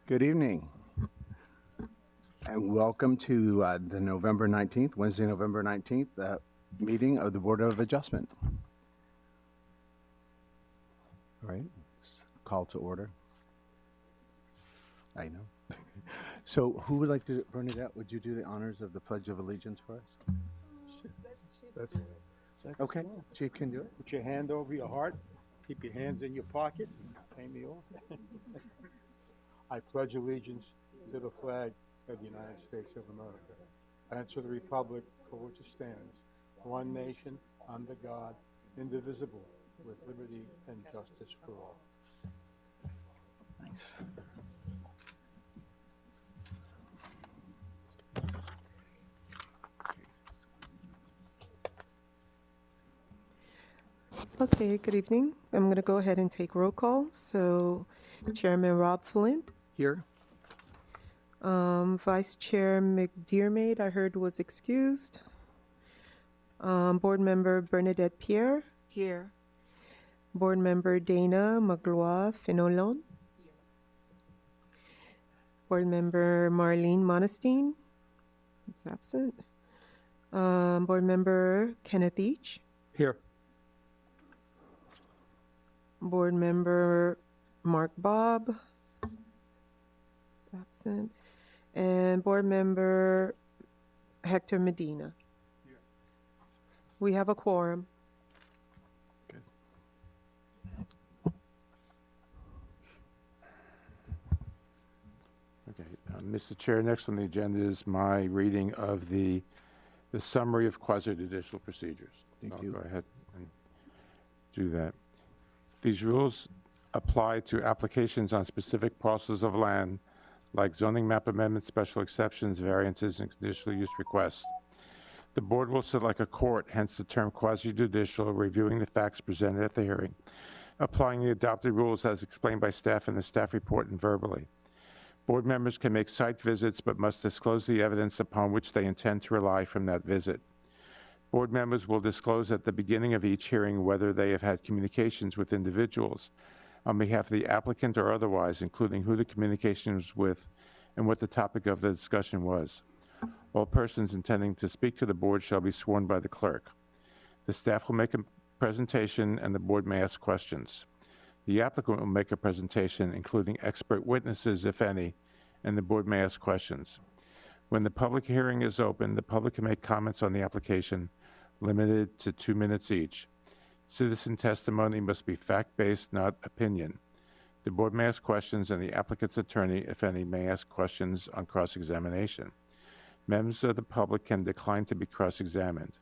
Good evening, and welcome to the November 19th, Wednesday, November 19th, meeting of the Board of Adjustment. All right, call to order. I know. So who would like to, Bernadette, would you do the honors of the Pledge of Allegiance for us? Okay, Chief can do it. Put your hand over your heart, keep your hands in your pocket, and pay me off. I pledge allegiance to the flag of the United States of America and to the republic for which it stands, one nation, under God, indivisible, with liberty and justice for all. Thanks. Okay, good evening. I'm going to go ahead and take roll call. So Chairman Rob Flint, Here? Vice Chair McDearmaid, I heard was excused. Board Member Bernadette Pierre. Here. Board Member Dana Magloire Fenelon. Board Member Marlene Monestein is absent. Board Member Kenneth Each. Here. Board Member Mark Bob is absent. And Board Member Hector Medina. We have a quorum. Okay, Mr. Chair, next on the agenda is my reading of the summary of quasi-judicial procedures. Thank I'll you. go ahead and do that. These rules apply to applications on specific parcels of land, like zoning map amendments, special exceptions, variances, and conditional use requests. The board will sit like a court, hence the term quasi-judicial, reviewing the facts presented at the hearing, applying the adopted rules as explained by staff in the staff report and verbally. Board members can make site visits but must disclose the evidence upon which they intend to rely from that visit. Board members will disclose at the beginning of each hearing whether they have had communications with individuals on behalf of the applicant or otherwise, including who the communication was with and what the topic of the discussion was. All persons intending to speak to the board shall be sworn by the clerk. The staff will make a presentation and the board may ask questions. The applicant will make a presentation, including expert witnesses, if any, and the board may ask questions. When the public hearing is open, the public can make comments on the application, limited to 2 minutes each. Citizen testimony must be fact-based, not opinion. The board may ask questions, and the applicant's attorney, if any, may ask questions on cross-examination. Members of the public can decline to be cross-examined.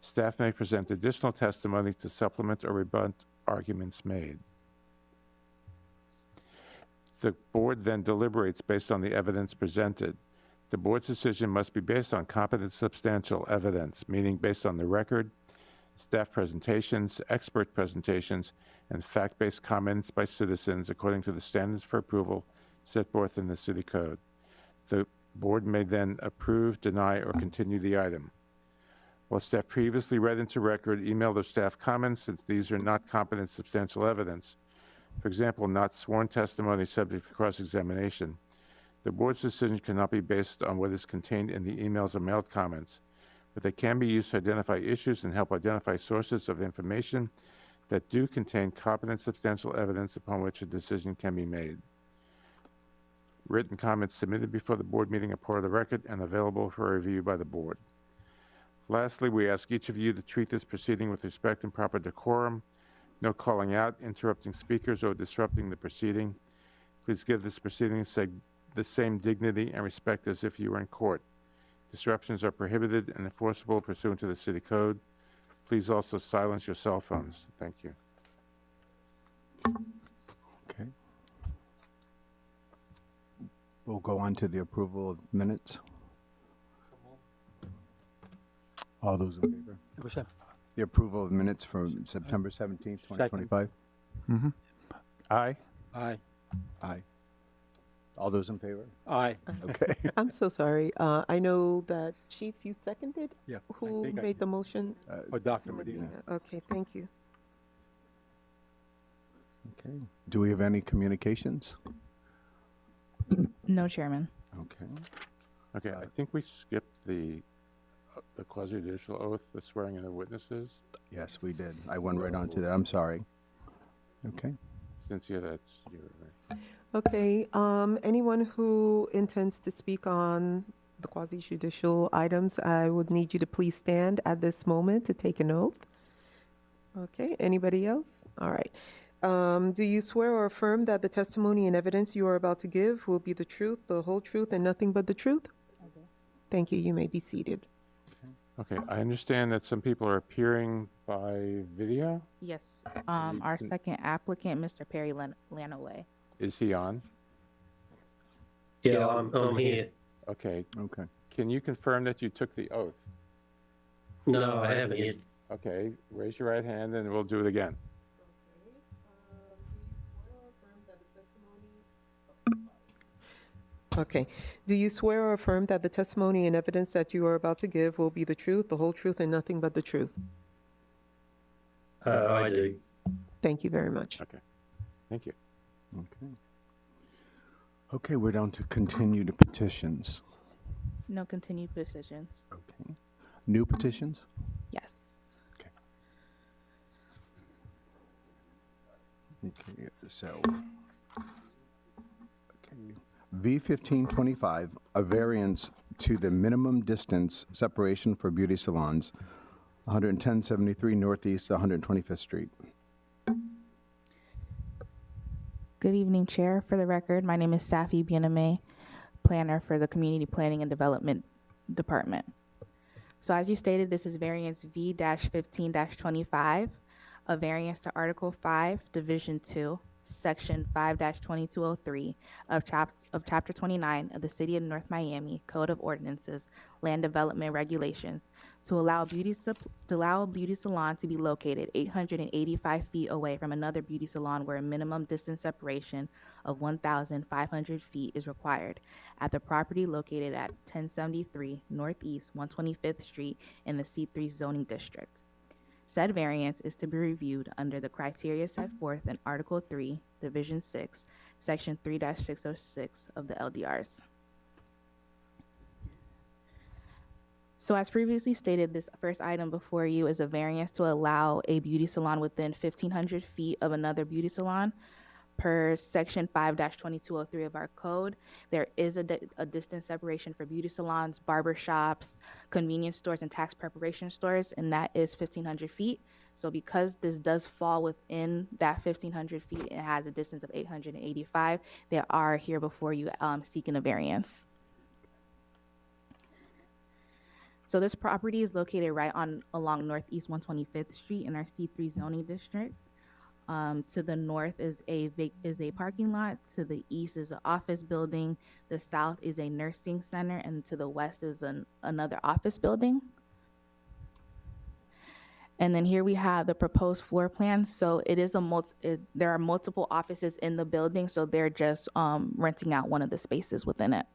Staff may present additional testimony to supplement or rebut arguments made. The board then deliberates based on the evidence presented. The board's decision must be based on competent substantial evidence, meaning based on the record, staff presentations, expert presentations, and fact-based comments by citizens according to the standards for approval set forth in the city code. The board may then approve, deny, or continue the item. While staff previously read into record emailed or staff comments, since these are not competent substantial evidence, for example, not sworn testimony subject to cross-examination, the board's decision cannot be based on what is contained in the emails or mailed comments, but they can be used to identify issues and help identify sources of information that do contain competent substantial evidence upon which a decision can be made. Written comments submitted before the board meeting are part of the record and available for review by the board. Lastly, we ask each of you to treat this proceeding with respect and proper decorum. No calling out, interrupting speakers, or disrupting the proceeding. Please give this proceeding the same dignity and respect as if you were in court. Disruptions are prohibited and enforceable pursuant to the city code. Please also silence your cell phones. Thank you. Okay. We'll go on to the approval of minutes. All those in favor? What's that? The approval of minutes from September 17th, 2025. Aye. Aye. Aye. All those in favor? Aye. Okay. I'm so sorry. I know that Chief, you seconded? Yeah. Who think I made did. the motion? Or Dr. Medina. Okay, thank you. Okay. Do we have any communications? No, Chairman. Okay. Okay, I think we skipped the quasi-judicial oath, the swearing in of witnesses. Yes, we did. I went right on to that. I'm sorry. Okay. Cynthia, that's you. Right? Okay, anyone who intends to speak on the quasi-judicial items, I would need you to please stand at this moment to take an oath. Okay, anybody else? All right. Do you swear or affirm that the testimony and evidence you are about to give will be the truth, the whole truth, and nothing but the truth? Thank you. You may be seated. Okay, I understand that some people are appearing by video. Yes. Our second applicant, Mr. Perry Lanaway. Is he on? Yeah, I'm here. Okay, Okay. can you confirm that you took the oath? No, I haven't yet. Okay, raise your right hand and we'll do it again. Okay. Do you swear or affirm that the testimony and evidence that you are about to give will be the truth, the whole truth, and nothing but the truth? I do. Thank you very much. Okay, thank you. Okay. Okay, we're down to continued petitions. No continued petitions. Okay. New petitions? Yes. Okay, so. Okay. V1525, a variance to the minimum distance separation for beauty salons, 11073 Northeast 125th Street. Good evening, Chair. For the record, my name is Safi Biename, planner for the Community Planning and Development Department. So as you stated, this is variance V-15-25, a variance to Article 5, Division 2, Section 5-2203 of Chapter 29 of the City of North Miami Code of Ordinances, Land Development Regulations, to allow a beauty salon to be located 885 feet away from another beauty salon where a minimum distance separation of 1,500 feet is required at the property located at 1073 Northeast 125th Street in the C3 zoning district. Said variance is to be reviewed under the criteria set forth in Article 3, Division 6, Section 3-606 of the LDRs. So as previously stated, this first item before you is a variance to allow a beauty salon within 1,500 feet of another beauty salon. Per Section 5-2203 of our code, there is a distance separation for beauty salons, barber shops, convenience stores, and tax preparation stores, and that is 1,500 feet. So because this does fall within that 1,500 feet, it has a distance of 885, they are here before you seeking a variance. So this property is located right along Northeast 125th Street in our C3 zoning district. To the north is a parking lot. To the east is an office building. The south is a nursing center, and to the west is another office building. And then here we have the proposed floor plan. So it is there are multiple offices in the building, so they're just renting out one of the spaces within it.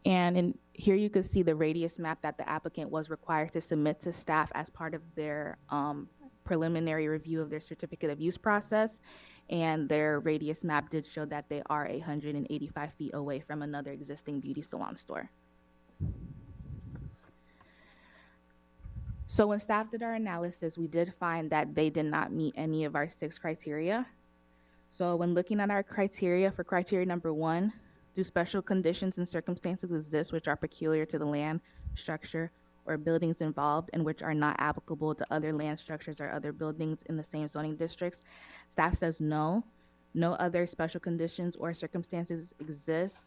And here you can see the radius map that the applicant was required to submit to staff as part of their preliminary review of their certificate of use process. And their radius map did show that they are 185 feet away from another existing beauty salon store. So when staff did our analysis, we did find that they did not meet any of our 6 criteria. So when looking at our criteria, for criteria number 1, do special conditions and circumstances exist which are peculiar to the land, structure, or buildings involved and which are not applicable to other land structures or other buildings in the same zoning districts? Staff says no. No other special conditions or circumstances exist.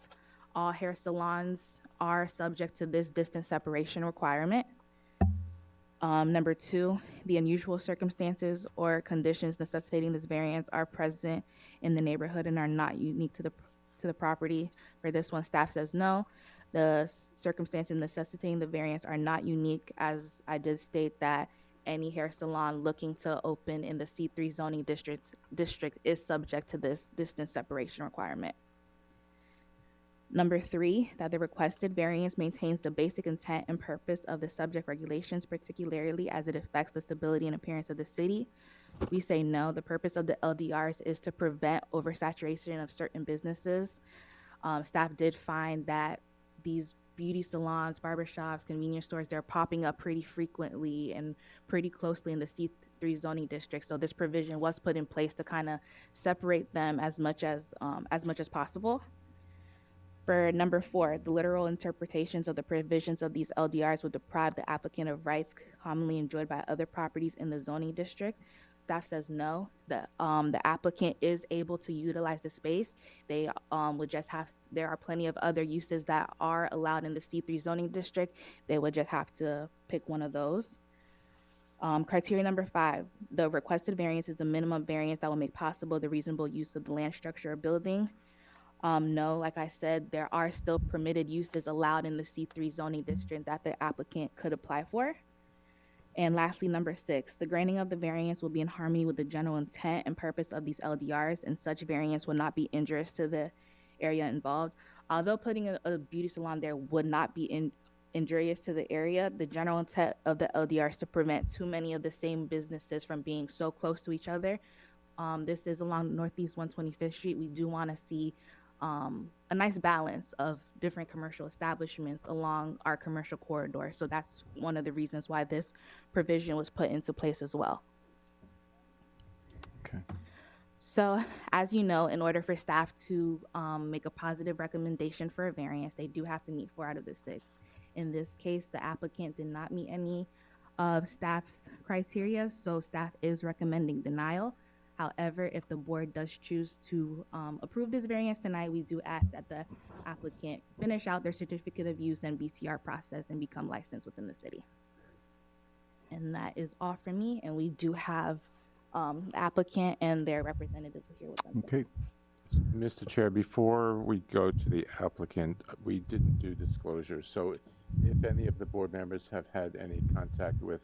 All hair salons are subject to this distance separation requirement. Number 2, the unusual circumstances or conditions necessitating this variance are present in the neighborhood and are not unique to the property. For this one, staff says no. The circumstances necessitating the variance are not unique, as I did state that any hair salon looking to open in the C3 zoning district is subject to this distance separation requirement. Number 3, that the requested variance maintains the basic intent and purpose of the subject regulations, particularly as it affects the stability and appearance of the city. we say no. The purpose of the LDRs is to prevent oversaturation of certain businesses. Staff did find that these beauty salons, barbershops, convenience stores, they're popping up pretty frequently and pretty closely in the C3 zoning district. So this provision was put in place to kind of separate them as much as possible. For number 4, the literal interpretations of the provisions of these LDRs would deprive the applicant of rights commonly enjoyed by other properties in the zoning district. Staff says no. The applicant is able to utilize the space. They would just have, there are plenty of other uses that are allowed in the C3 zoning district. They would just have to pick one of those. Criteria number 5, the requested variance is the minimum variance that will make possible the reasonable use of the land, structure, or building. No, like I said, there are still permitted uses allowed in the C3 zoning district that the applicant could apply for. And lastly, number 6, the granting of the variance will be in harmony with the general intent and purpose of these LDRs, and such variance will not be injurious to the area involved. Although putting a beauty salon there would not be injurious to the area, the general intent of the LDR is to prevent too many of the same businesses from being so close to each other. This is along Northeast 125th Street. We do want to see a nice balance of different commercial establishments along our commercial corridor. So that's one of the reasons why this provision was put into place as well. Okay. So as you know, in order for staff to make a positive recommendation for a variance, they do have to meet 4 out of the 6. In this case, the applicant did not meet any of staff's criteria, so staff is recommending denial. However, if the board does choose to approve this variance tonight, we do ask that the applicant finish out their certificate of use and BTR process and become licensed within the city. And that is all from me, and we do have the applicant and their representatives here with them. Okay. Mr. Chair, before we go to the applicant, we didn't do disclosure. So if any of the board members have had any contact with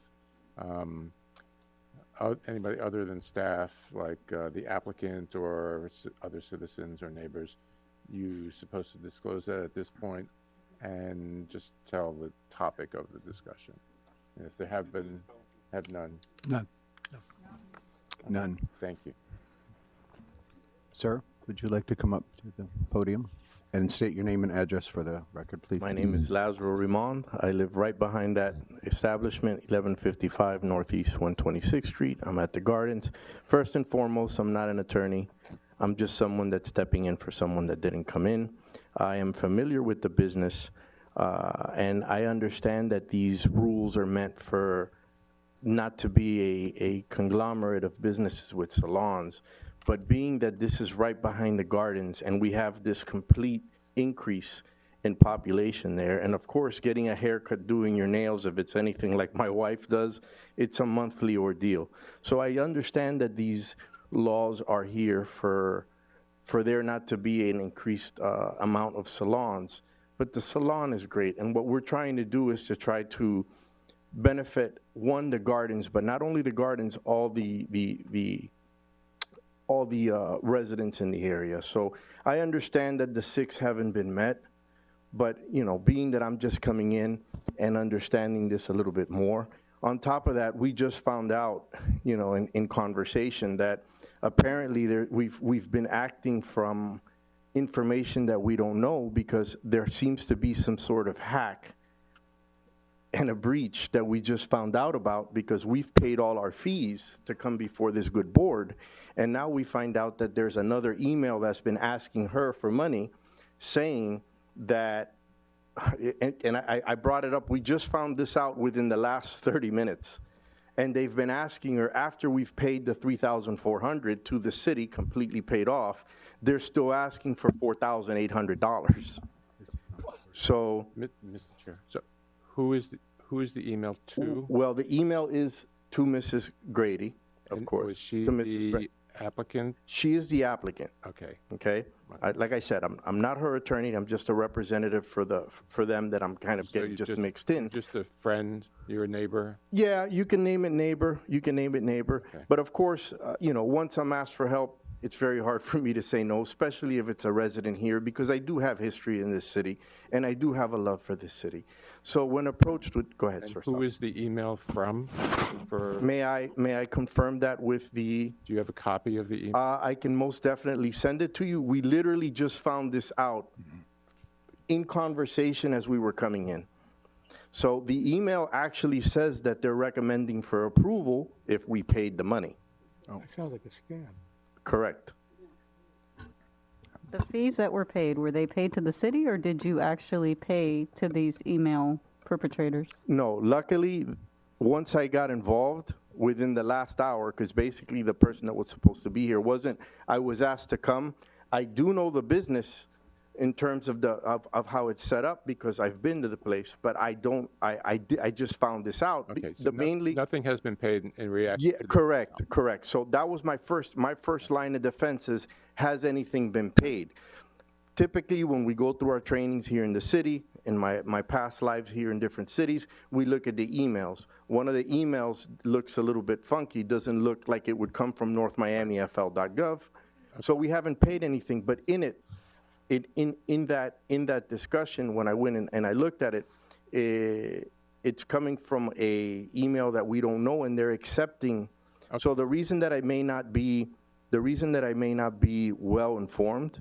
anybody other than staff, like the applicant or other citizens or neighbors, you supposed to disclose that at this point and just tell the topic of the discussion. And if there have been, have none. None. None. Thank you. Sir, would you like to come up to the podium and state your name and address for the record, please? My name is Lazaro Rimond. I live right behind that establishment, 1155 Northeast 126th Street. I'm at the Gardens. First and foremost, I'm not an attorney. I'm just someone that's stepping in for someone that didn't come in. I am familiar with the business, and I understand that these rules are meant for not to be a conglomerate of businesses with salons, but being that this is right behind the Gardens and we have this complete increase in population there, and of course, getting a haircut, doing your nails, if it's anything like my wife does, it's a monthly ordeal. So I understand that these laws are here for there not to be an increased amount of salons, but the salon is great, and what we're trying to do is to try to benefit, one, the Gardens, but not only the Gardens, all the residents in the area. So I understand that the 6 haven't been met, but, you know, being that I'm just coming in and understanding this a little bit more, on top of that, we just found out, you know, in conversation that apparently we've been acting from information that we don't know, because there seems to be some sort of hack and a breach that we just found out about, because we've paid all our fees to come before this good board. And now we find out that there's another email that's been asking her for money, saying that, and I brought it up, we just found this out within the last 30 minutes. And they've been asking her, after we've paid the $3,400 to the city, completely paid off, they're still asking for $4,800. So, Mr. Chair, so who is the email to? well, the email is to Mrs. Grady, of And course. Was she to Mrs. the applicant? She is the applicant, Okay. okay? Like I said, I'm not her attorney, I'm just a representative for them that I'm kind of So getting you just mixed in. Just a friend, you're a neighbor? Yeah, you can name it neighbor, you can name it neighbor. Okay. But of course, you know, once I'm asked for help, it's very hard for me to say no, especially if it's a resident here, because I do have history in this city, and I do have a love for this city. So when approached with, go ahead, And sir. who sorry. is the email from? For, May I confirm that with the, do you have a copy of the email? I can most definitely send it to you. We literally just found this out in conversation as we were coming in. So the email actually says that they're recommending for approval if we paid the money. That sounds like a scam. Correct. The fees that were paid, were they paid to the city or did you actually pay to these email perpetrators? No, luckily, once I got involved within the last hour, because basically the person that was supposed to be here wasn't, I was asked to come. I do know the business in terms of of how it's set up because I've been to the place, but I just found this out. Okay, so The mainly, nothing has been paid in reaction yeah, to the correct. So that was my first line of defense is, has anything been paid? Typically, when we go through our trainings here in the city, in my past lives here in different cities, we look at the emails. One of the emails looks a little bit funky, doesn't look like it would come from northmiamifl.gov. So we haven't paid anything, but in that discussion, when I went in and I looked at it, it's coming from a email that we don't know, and they're accepting. So the reason that I may not be well informed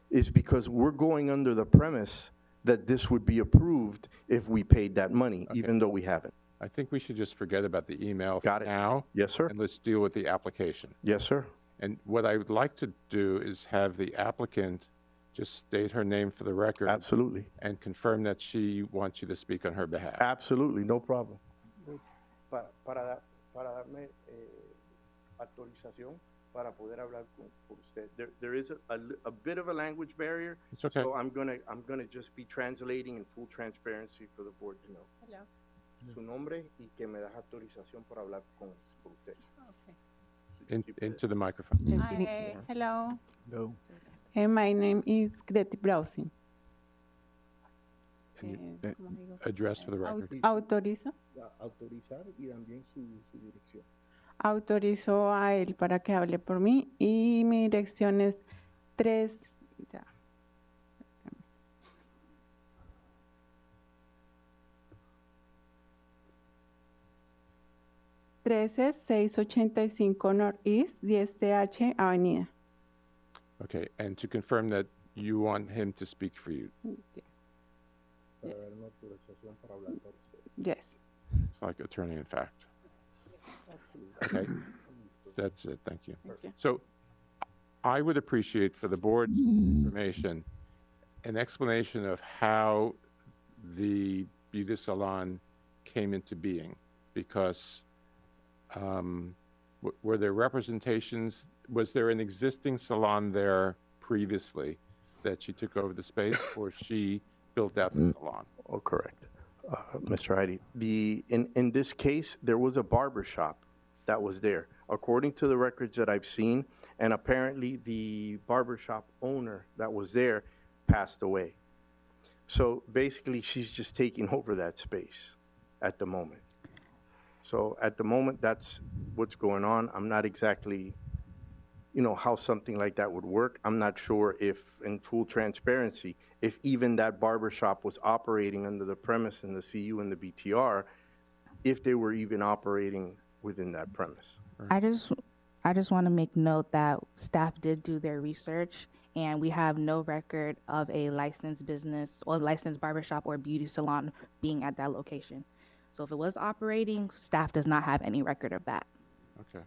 is because we're going under the premise that this would be approved if we paid that money, even though we haven't. I think we should just forget about the email Got for it. now. Yes, sir. And let's deal with the application. Yes, sir. And what I would like to do is have the applicant just state her name for the record Absolutely. and confirm that she wants you to speak on her behalf. Absolutely, no problem. Para darme autorización para poder hablar con usted. There is a bit of a language barrier. It's okay. So I'm gonna just be translating in full transparency for the board to know. Hello. Su nombre y que me das autorización para hablar con usted. Into the microphone. And you need- Hi, hello. No. My name is Greti Browsing. And you- ¿Cómo digo? Address for the record. Autorizo. Autorizar y también su dirección. Autorizo a él para que hable por mí y mi dirección es 3. Ya. 13685 Northeast 10th Avenida. Okay, and to confirm that you want him to speak for you. Para dar una autorización para hablar con usted. Yes. It's like attorney in fact. Okay, that's it, thank you. Thank you. So I would appreciate for the board's information, an explanation of how the beauty salon came into being, because were there representations, was there an existing salon there previously that she took over the space, or she built out the salon? Oh, correct. Mr. Heidi, in this case, there was a barber shop that was there. According to the records that I've seen, and apparently the barber shop owner that was there passed away. So basically, she's just taking over that space at the moment. So at the moment, that's what's going on. I'm not exactly, how something like that would work. I'm not sure if, in full transparency, if even that barber shop was operating under the premise in the CU and the BTR, if they were even operating within that premise. I just want to make note that staff did do their research, and we have no record of a licensed business or licensed barbershop or beauty salon being at that location. So if it was operating, staff does not have any record of that. Okay.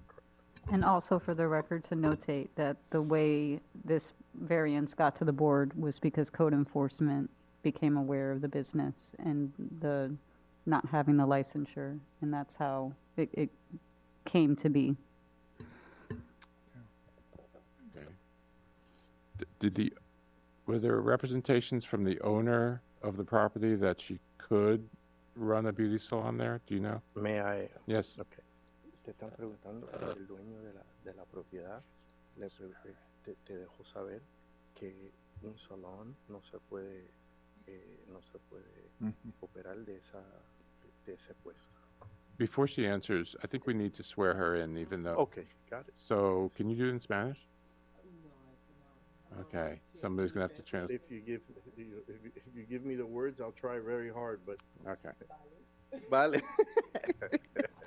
And also for the record to notate that the way this variance got to the board was because code enforcement became aware of the business and the not having the licensure, and that's how it came to be. Okay. Were there representations from the owner of the property that she could run a beauty salon there? Do you know? May I? Yes. Okay. Te están preguntando por el dueño de la propiedad. Te dejo saber que un salón no se puede operar de ese puesto. Before she answers, I think we need to swear her in, even though. Okay, got it. So can you do it in Spanish? Okay, somebody's gonna have to translate. If you give me the words, I'll try very hard, but Okay, vale.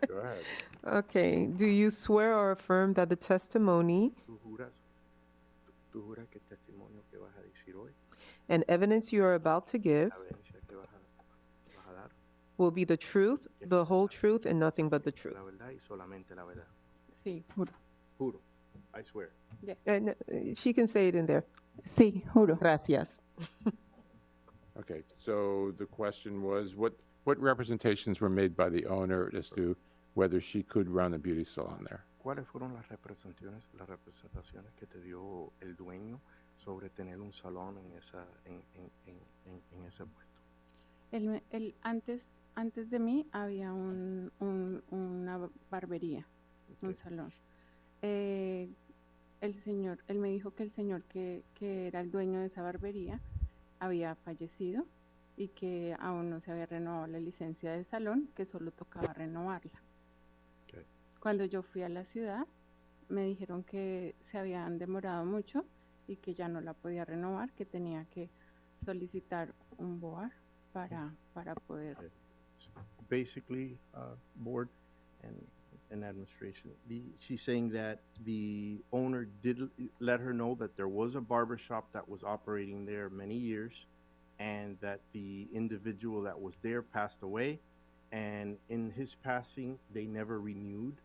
go ahead. Okay, do you swear or affirm that the testimony ¿Tú juras que el testimonio que vas a decir hoy, and evidence you are about to give la evidencia que vas a dar, will be the truth, the whole truth, and nothing but the truth? la verdad y solamente la verdad? Sí, juro. Juro. I swear. And she can say it in there. Sí, juro. Gracias. Okay, so the question was, what representations were made by the owner as to whether she could run a beauty salon there? ¿Cuáles fueron las representaciones que te dio el dueño sobre tener un salón en ese puesto? Antes de mí había una barbería, un salón. Él me dijo que el señor que era el dueño de esa barbería había fallecido y que aún no se había renovado la licencia del salón, que solo tocaba renovarla. Okay. Cuando yo fui a la ciudad, me dijeron que se habían demorado mucho y que ya no la podía renovar, que tenía que solicitar un BOAR para poder. Okay. So basically, board and administration, she's saying that the owner did let her know that there was a barber shop that was operating there many years, and that the individual that was there passed away, and in his passing, they never renewed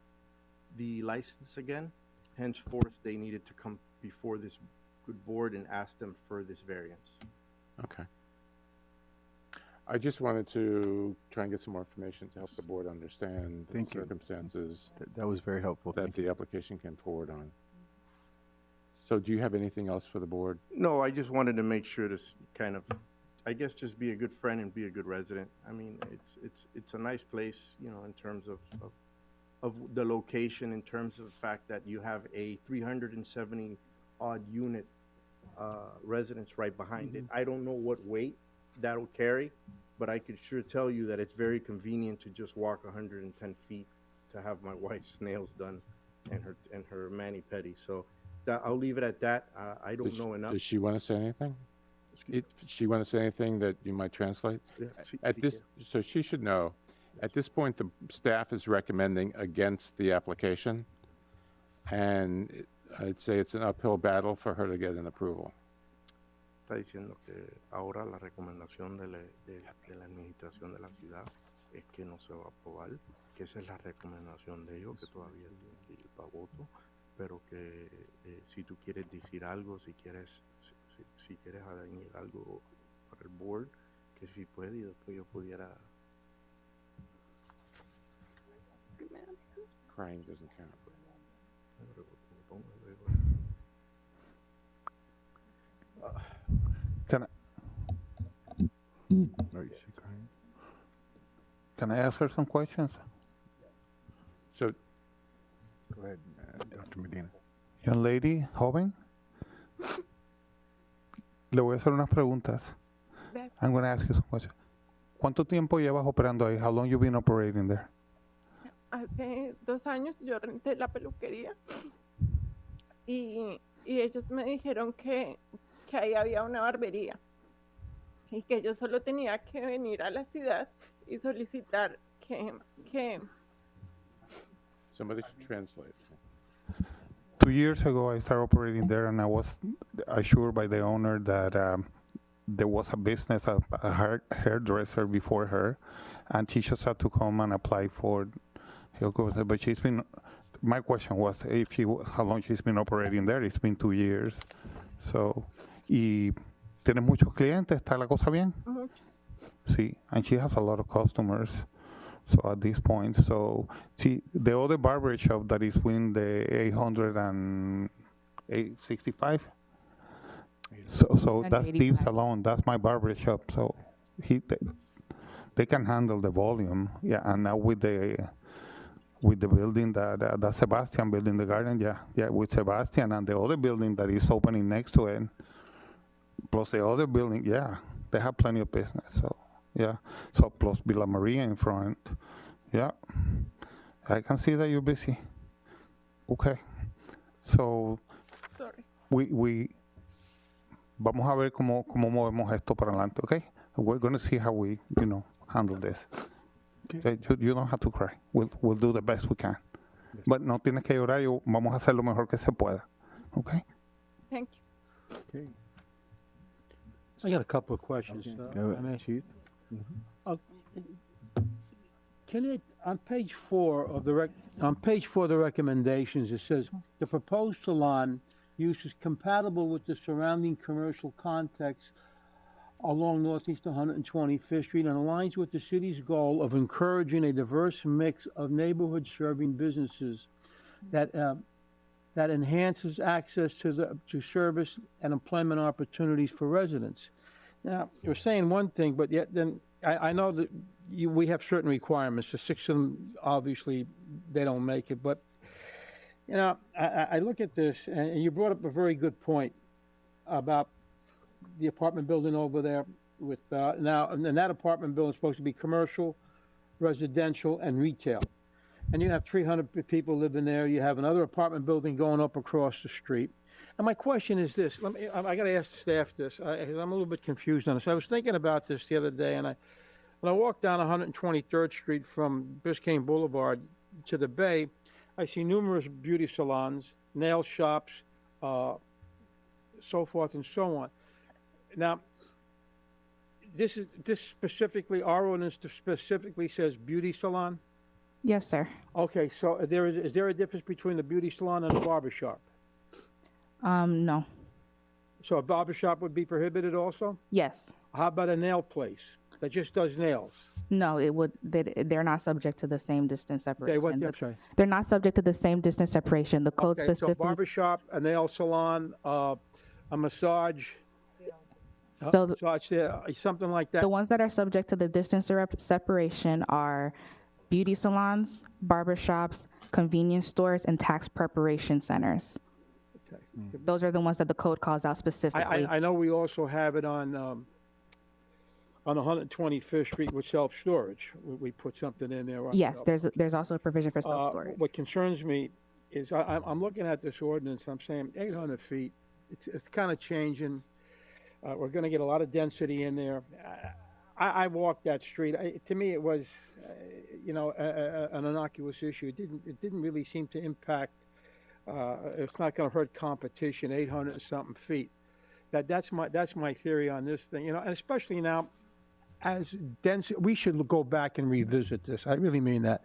the license again. Henceforth, they needed to come before this good board and ask them for this variance. Okay. I just wanted to try and get some more information to help the board understand the Thank you. circumstances That was very helpful. that Thank you. the application came forward on. So do you have anything else for the board? No, I just wanted to make sure to kind of, I guess, just be a good friend and be a good resident. I mean, it's a nice place, you know, in terms of the location, in terms of the fact that you have a 370 odd unit residence right behind it. I don't know what weight that'll carry, but I could sure tell you that it's very convenient to just walk 110 feet to have my wife's nails done and her mani-pedi. So I'll leave it at that. I don't know enough. Does she want to say anything? She want to say anything that you might translate? Yeah, sí, At sí this, quiero. so she should know, at this point, the staff is recommending against the application, and I'd say it's an uphill battle for her to get an approval. Está diciendo que ahora la recomendación de la administración de la ciudad es que no se va a aprobar, que esa es la recomendación de ellos, que todavía tienen que ir para voto, pero que si tú quieres decir algo, si quieres añadir algo para el board, que si puede y después yo pudiera. Crying doesn't count. Can I, Oh, is she crying? can I ask her some questions? So, Go ahead, Dr. Medina. Young lady, joven. Le voy a hacer unas preguntas. I'm going to ask you some questions. ¿Cuánto tiempo llevas operando ahí? How long you been operating there? Hace 2 años yo renté la peluquería y ellos me dijeron que ahí había una barbería y que yo solo tenía que venir a la ciudad y solicitar que somebody should translate. 2 years ago, I started operating there, and I was assured by the owner that there was a business, a hairdresser before her, and she just had to come and apply for. But she's been. My question was how long she's been operating there. It's been 2 years. So, y tienes muchos clientes. ¿Está la cosa bien? mucho. Sí, and she has a lot of customers. So at this point, so see the other barber shop that is in the 865. So that's Steve 185. Salon. That's my barber shop. So they can handle the volume. Yeah, and now with the building that Sebastian building, the garden. Yeah, with Sebastian and the other building that is opening next to it, plus the other building. Yeah, they have plenty of business. So. Yeah, so plus Villa Maria in front. Yeah, I can see that you're busy. Okay, so Sorry. we vamos a ver cómo movemos esto para adelante, okay? We're going to see how we, handle this. Okay, you don't have to cry. We'll do the best we can. But no tienes que llorar y vamos a hacer lo mejor que se pueda, okay? Thank you. Okay. I got a couple of questions. Go I mean, Chief. Can it, on page 4 of the recommendations, it says, "The proposed salon use is compatible with the surrounding commercial context along Northeast 125th Street and aligns with the city's goal of encouraging a diverse mix of neighborhood-serving businesses that enhances access to service and employment opportunities for residents." Now, you're saying one thing, but yet then I know that we have certain requirements. The 6 of them, obviously, they don't make it. But, I look at this, and you brought up a very good point about the apartment building over there with, now, and that apartment building is supposed to be commercial, residential, and retail. And you have 300 people living there. You have another apartment building going up across the street. And my question is this. I got to ask the staff this. 'Cause I'm a little bit confused on this. I was thinking about this the other day, and when I walk down 123rd Street from Biscayne Boulevard to the Bay, I see numerous beauty salons, nail shops, so forth and so on. Now, this specifically, our ordinance specifically says beauty salon? Yes, sir. Okay, so is there a difference between the beauty salon and a barber shop? No. So a barber shop would be prohibited also? Yes. How about a nail place that just does nails? No, it would. They're not subject to the same distance separation. Okay, what, I'm sorry. They're not subject to the same distance separation. The code Okay, so specifically. barber shop, a nail salon, a massage. So Massage there, something like that. The ones that are subject to the distance separation are beauty salons, barber shops, convenience stores, and tax preparation centers. Okay. Those are the ones that the code calls out specifically. I know we also have it on 125th Street with self-storage. We put something in there. Yes, there's also a provision for self-storage. What concerns me is I'm looking at this ordinance, I'm saying 800 feet, it's kind of changing. We're going to get a lot of density in there. I walked that street. To me, it was, an innocuous issue. It didn't really seem to impact. It's not going to hurt competition. 800 and something feet. That's my theory on this thing. And especially now, as dense, we should go back and revisit this. I really mean that.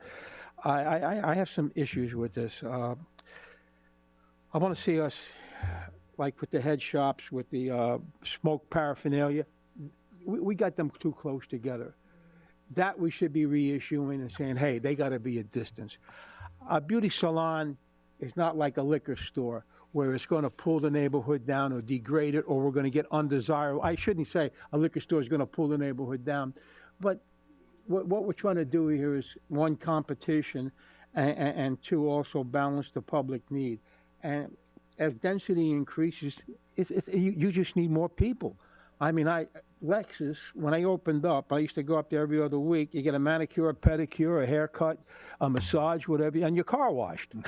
I have some issues with this. I want to see us, like with the head shops, with the smoke paraphernalia. We got them too close together. That we should be reissuing and saying, hey, they got to be a distance. A beauty salon is not like a liquor store where it's going to pull the neighborhood down or degrade it, or we're going to get undesirable. I shouldn't say a liquor store is going to pull the neighborhood down, but what we're trying to do here is, one, competition, and two, also balance the public need. And as density increases, you just need more people. I mean, Lexus, when I opened up, I used to go up there every other week. You get a manicure, a pedicure, a haircut, a massage, whatever, and your car washed. And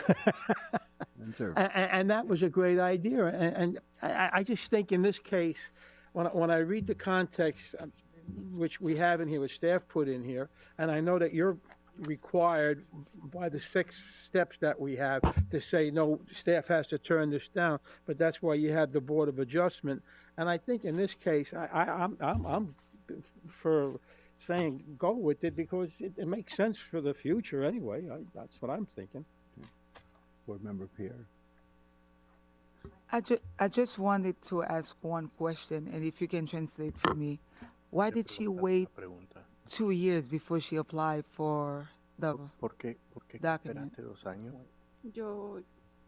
that was a great idea. And I just think in this case, when I read the context, which we have in here, which staff put in here, and I know that you're required by the 6 steps that we have to say, no, staff has to turn this down, but that's why you have the Board of Adjustment. And I think in this case, I'm for saying go with it because it makes sense for the future anyway. That's what I'm thinking. Board Member Pierre. I just wanted to ask one question, and if you can translate for me. Why did she wait 2 years before she applied for the ¿Por qué document? esperaste 2 años? Yo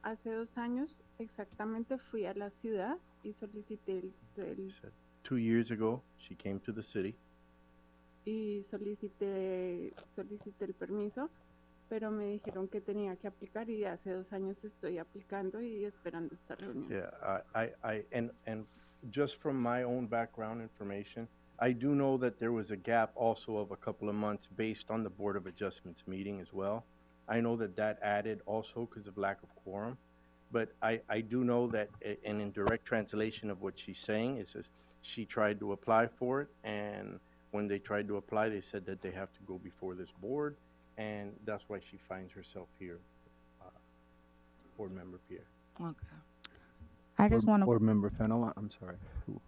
hace 2 años exactamente fui a la ciudad y solicité el 2 years ago, she came to the city. y solicité el permiso, pero me dijeron que tenía que aplicar y hace 2 años estoy aplicando y esperando esta reunión. Yeah, and just from my own background information, I do know that there was a gap also of a couple of months based on the Board of Adjustments meeting as well. I know that added also because of lack of quorum. But I do know that, and in direct translation of what she's saying, it says she tried to apply for it, and when they tried to apply, they said that they have to go before this board, and that's why she finds herself here. Board Member Pierre. Okay. I just want to Board Member Fennell, I'm sorry. Who-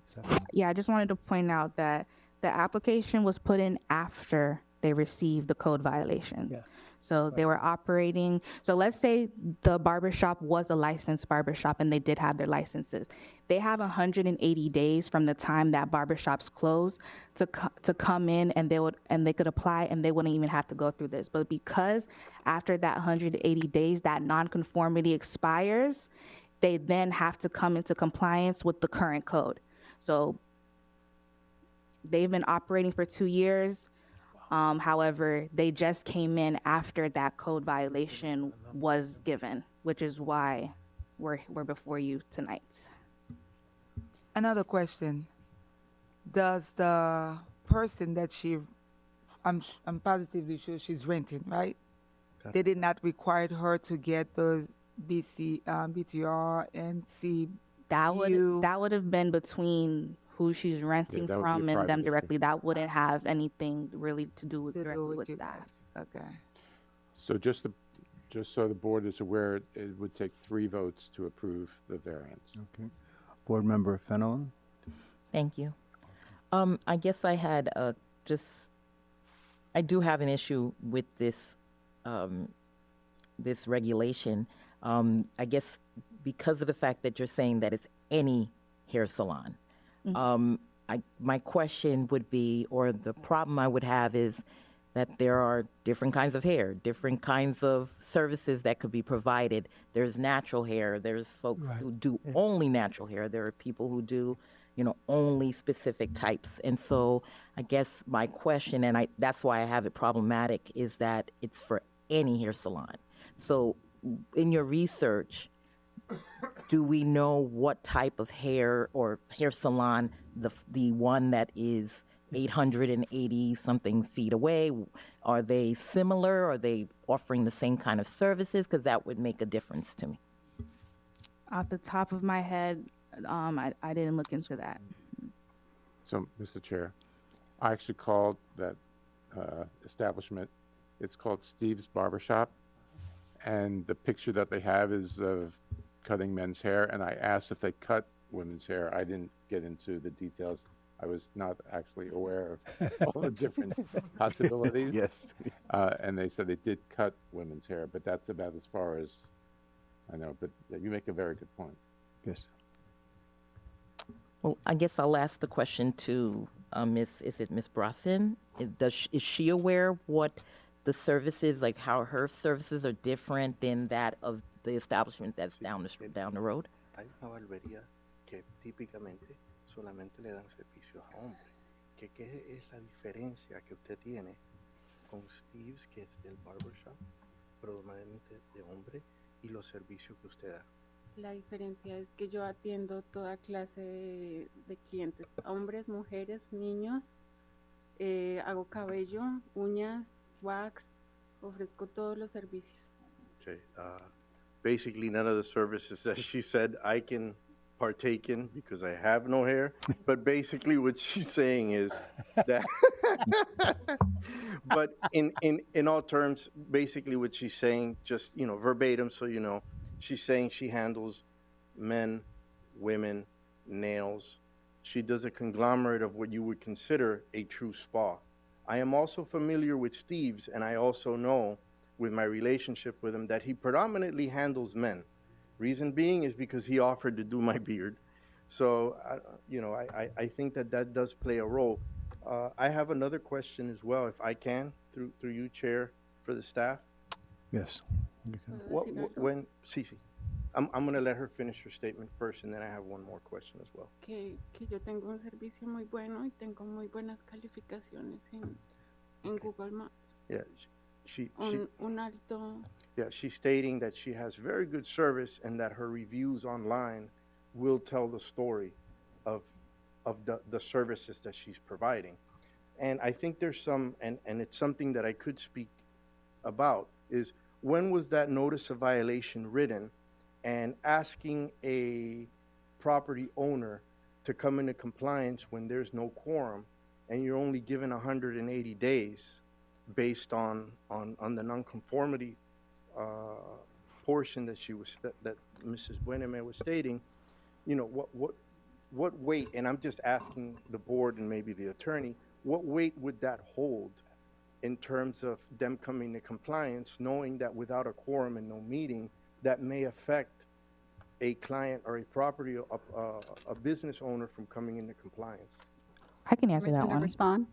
is that- Yeah, I just wanted to point out that the application was put in after they received the code violation. Yeah. So they were operating, so let's say the barbershop was a licensed barbershop and they did have their licenses. They have 180 days from the time that barbershops close to come in, and they could apply, and they wouldn't even have to go through this. But because after that 180 days, that nonconformity expires, they then have to come into compliance with the current code. So they've been operating for 2 years. However, they just came in after that code violation was given, which is why we're before you tonight. Another question. Does the person that I'm positively sure she's renting, right? They did not require her to get the BTR and C. That would have been between who she's renting that would be a from and private them issue. directly. That wouldn't have anything really to do with to directly do with with you that. guys? Okay. So just so the board is aware, it would take 3 votes to approve the variance. Okay. Board Member Fennell? Thank you. I guess I had I do have an issue with this, this regulation. I guess because of the fact that you're saying that it's any hair salon. My question would be, or the problem I would have is that there are different kinds of hair, different kinds of services that could be provided. There's natural hair. There's folks who do only natural hair. There are people who do, only specific types. And so I guess my question, and that's why I have it problematic, is that it's for any hair salon. So in your research, do we know what type of hair or hair salon, the one that is 880 something feet away, are they similar? Are they offering the same kind of services? Because that would make a difference to me. Off the top of my head, I didn't look into that. So, Mr. Chair, I actually called that establishment. It's called Steve's Barbershop, and the picture that they have is of cutting men's hair, and I asked if they cut women's hair. I didn't get into the details. I was not actually aware of all the different possibilities. Yes. And they said they did cut women's hair, but that's about as far as I know. But you make a very good point. Yes. Well, I guess I'll ask the question to Miss Brosnan? Is she aware what the services, like how her services are different than that of the establishment that's down the road? Hay una barbería que típicamente solamente le dan servicios a hombres. ¿Qué es la diferencia que usted tiene con Steve's, que es del barbershop, predominantemente de hombre, y los servicios que usted da? La diferencia es que yo atiendo toda clase de clientes, hombres, mujeres, niños, hago cabello, uñas, wax, ofrezco todos los servicios. Okay. Basically, none of the services that she said I can partake in because I have no hair. But basically, what she's saying is that. But in all terms, basically, what she's saying, just verbatim, so you know, she's saying she handles men, women, nails. She does a conglomerate of what you would consider a true spa. I am also familiar with Steve's, and I also know, with my relationship with him, that he predominantly handles men. Reason being is because he offered to do my beard. So, I think that does play a role. I have another question as well, if I can, through you, Chair, for the staff. Yes. Cece, I'm going to let her finish her statement first, and then I have one more question as well. Que yo tengo un servicio muy bueno y tengo muy buenas calificaciones en Google Maps. Yeah, Un alto. Yeah, she's stating that she has very good service and that her reviews online will tell the story of the services that she's providing. And I think there's some, and it's something that I could speak about, is when was that notice of violation written, and asking a property owner to come into compliance when there's no quorum, and you're only given 180 days based on the nonconformity portion that that Mrs. Bueneme was stating, you know, what weight, and I'm just asking the board and maybe the attorney, what weight would that hold in terms of them coming to compliance, knowing that without a quorum and no meeting, that may affect a client or a property, a business owner from coming into compliance? I can answer that Permission to one. respond?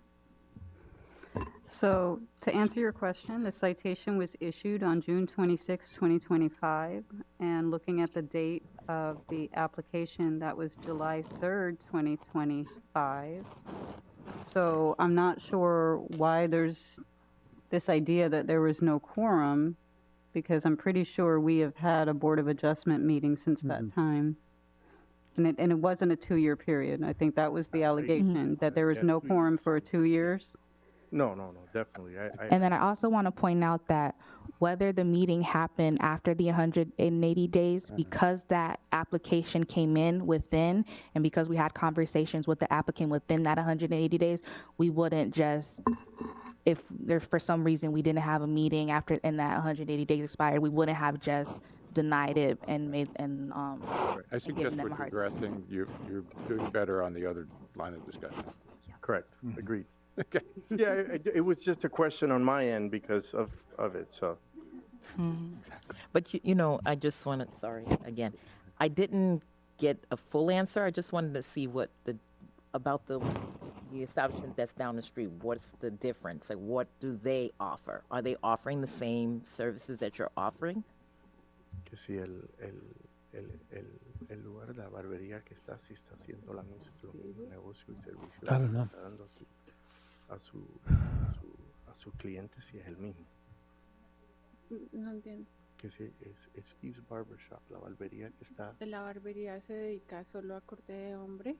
So to answer your question, the citation was issued on June 26, 2025, and looking at the date of the application, that was July 3rd, 2025. So I'm not sure why there's this idea that there was no quorum, because I'm pretty sure we have had a Board of Adjustment meeting since that time. And it wasn't a 2-year period. I think that was the allegation, that there was no quorum for 2 years. No, definitely. And then I also want to point out that whether the meeting happened after the 180 days, because that application came in within, and because we had conversations with the applicant within that 180 days, we wouldn't just, if there for some reason we didn't have a meeting after and that 180 days expired, we wouldn't have just denied it and made and I suggest given them we're a hard- digressing. You're doing better on the other line of discussion. Correct, agreed. Okay. Yeah, it was just a question on my end because of it, so. But you know, I just wanted, sorry, again, I didn't get a full answer. I just wanted to see what about the establishment that's down the street. What's the difference? Like, what do they offer? Are they offering the same services that you're offering? Que si el lugar de la barbería que está, si está haciendo lo mismo negocio y servicio I don't know. que está dando a sus clientes, si es el mismo. No entiendo. Que si es Steve's Barbershop, la barbería que está. ¿La barbería se dedica solo a corte de hombre?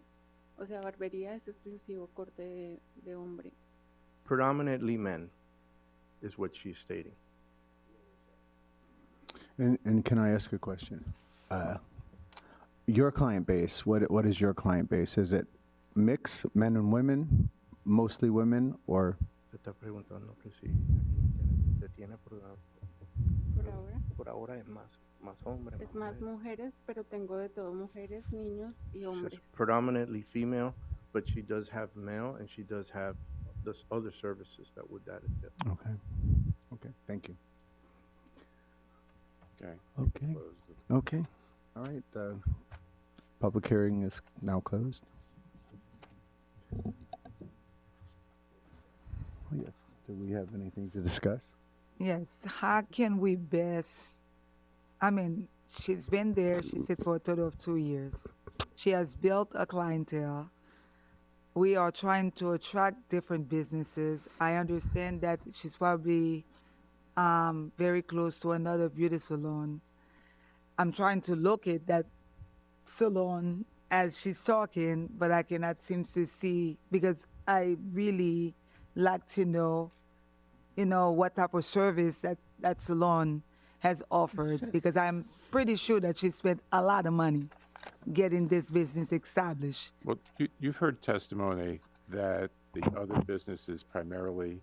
O sea, barbería es exclusivo corte de hombre. Predominantly men, is what she's stating. And can I ask a question? Your client base, what is your client base? Is it mix, men and women, mostly women, or? Se está preguntando que si se tiene Por ahora. por ahora es más hombres. Es más mujeres, pero tengo de todo, mujeres, niños y Says hombres. predominantly female, but she does have male and she does have those other services that would that. Okay, thank you. Okay. Okay, Close the- okay, all right. Public hearing is now closed. Oh, yes, do we have anything to discuss? Yes, how can we best, I mean, she's been there, she said, for a total of 2 years. She has built a clientele. We are trying to attract different businesses. I understand that she's probably very close to another beauty salon. I'm trying to locate that salon as she's talking, but I cannot seem to see, because I really like to know, you know, what type of service that salon has offered, because I'm pretty sure that she spent a lot of money getting this business established. Well, you've heard testimony that the other business is primarily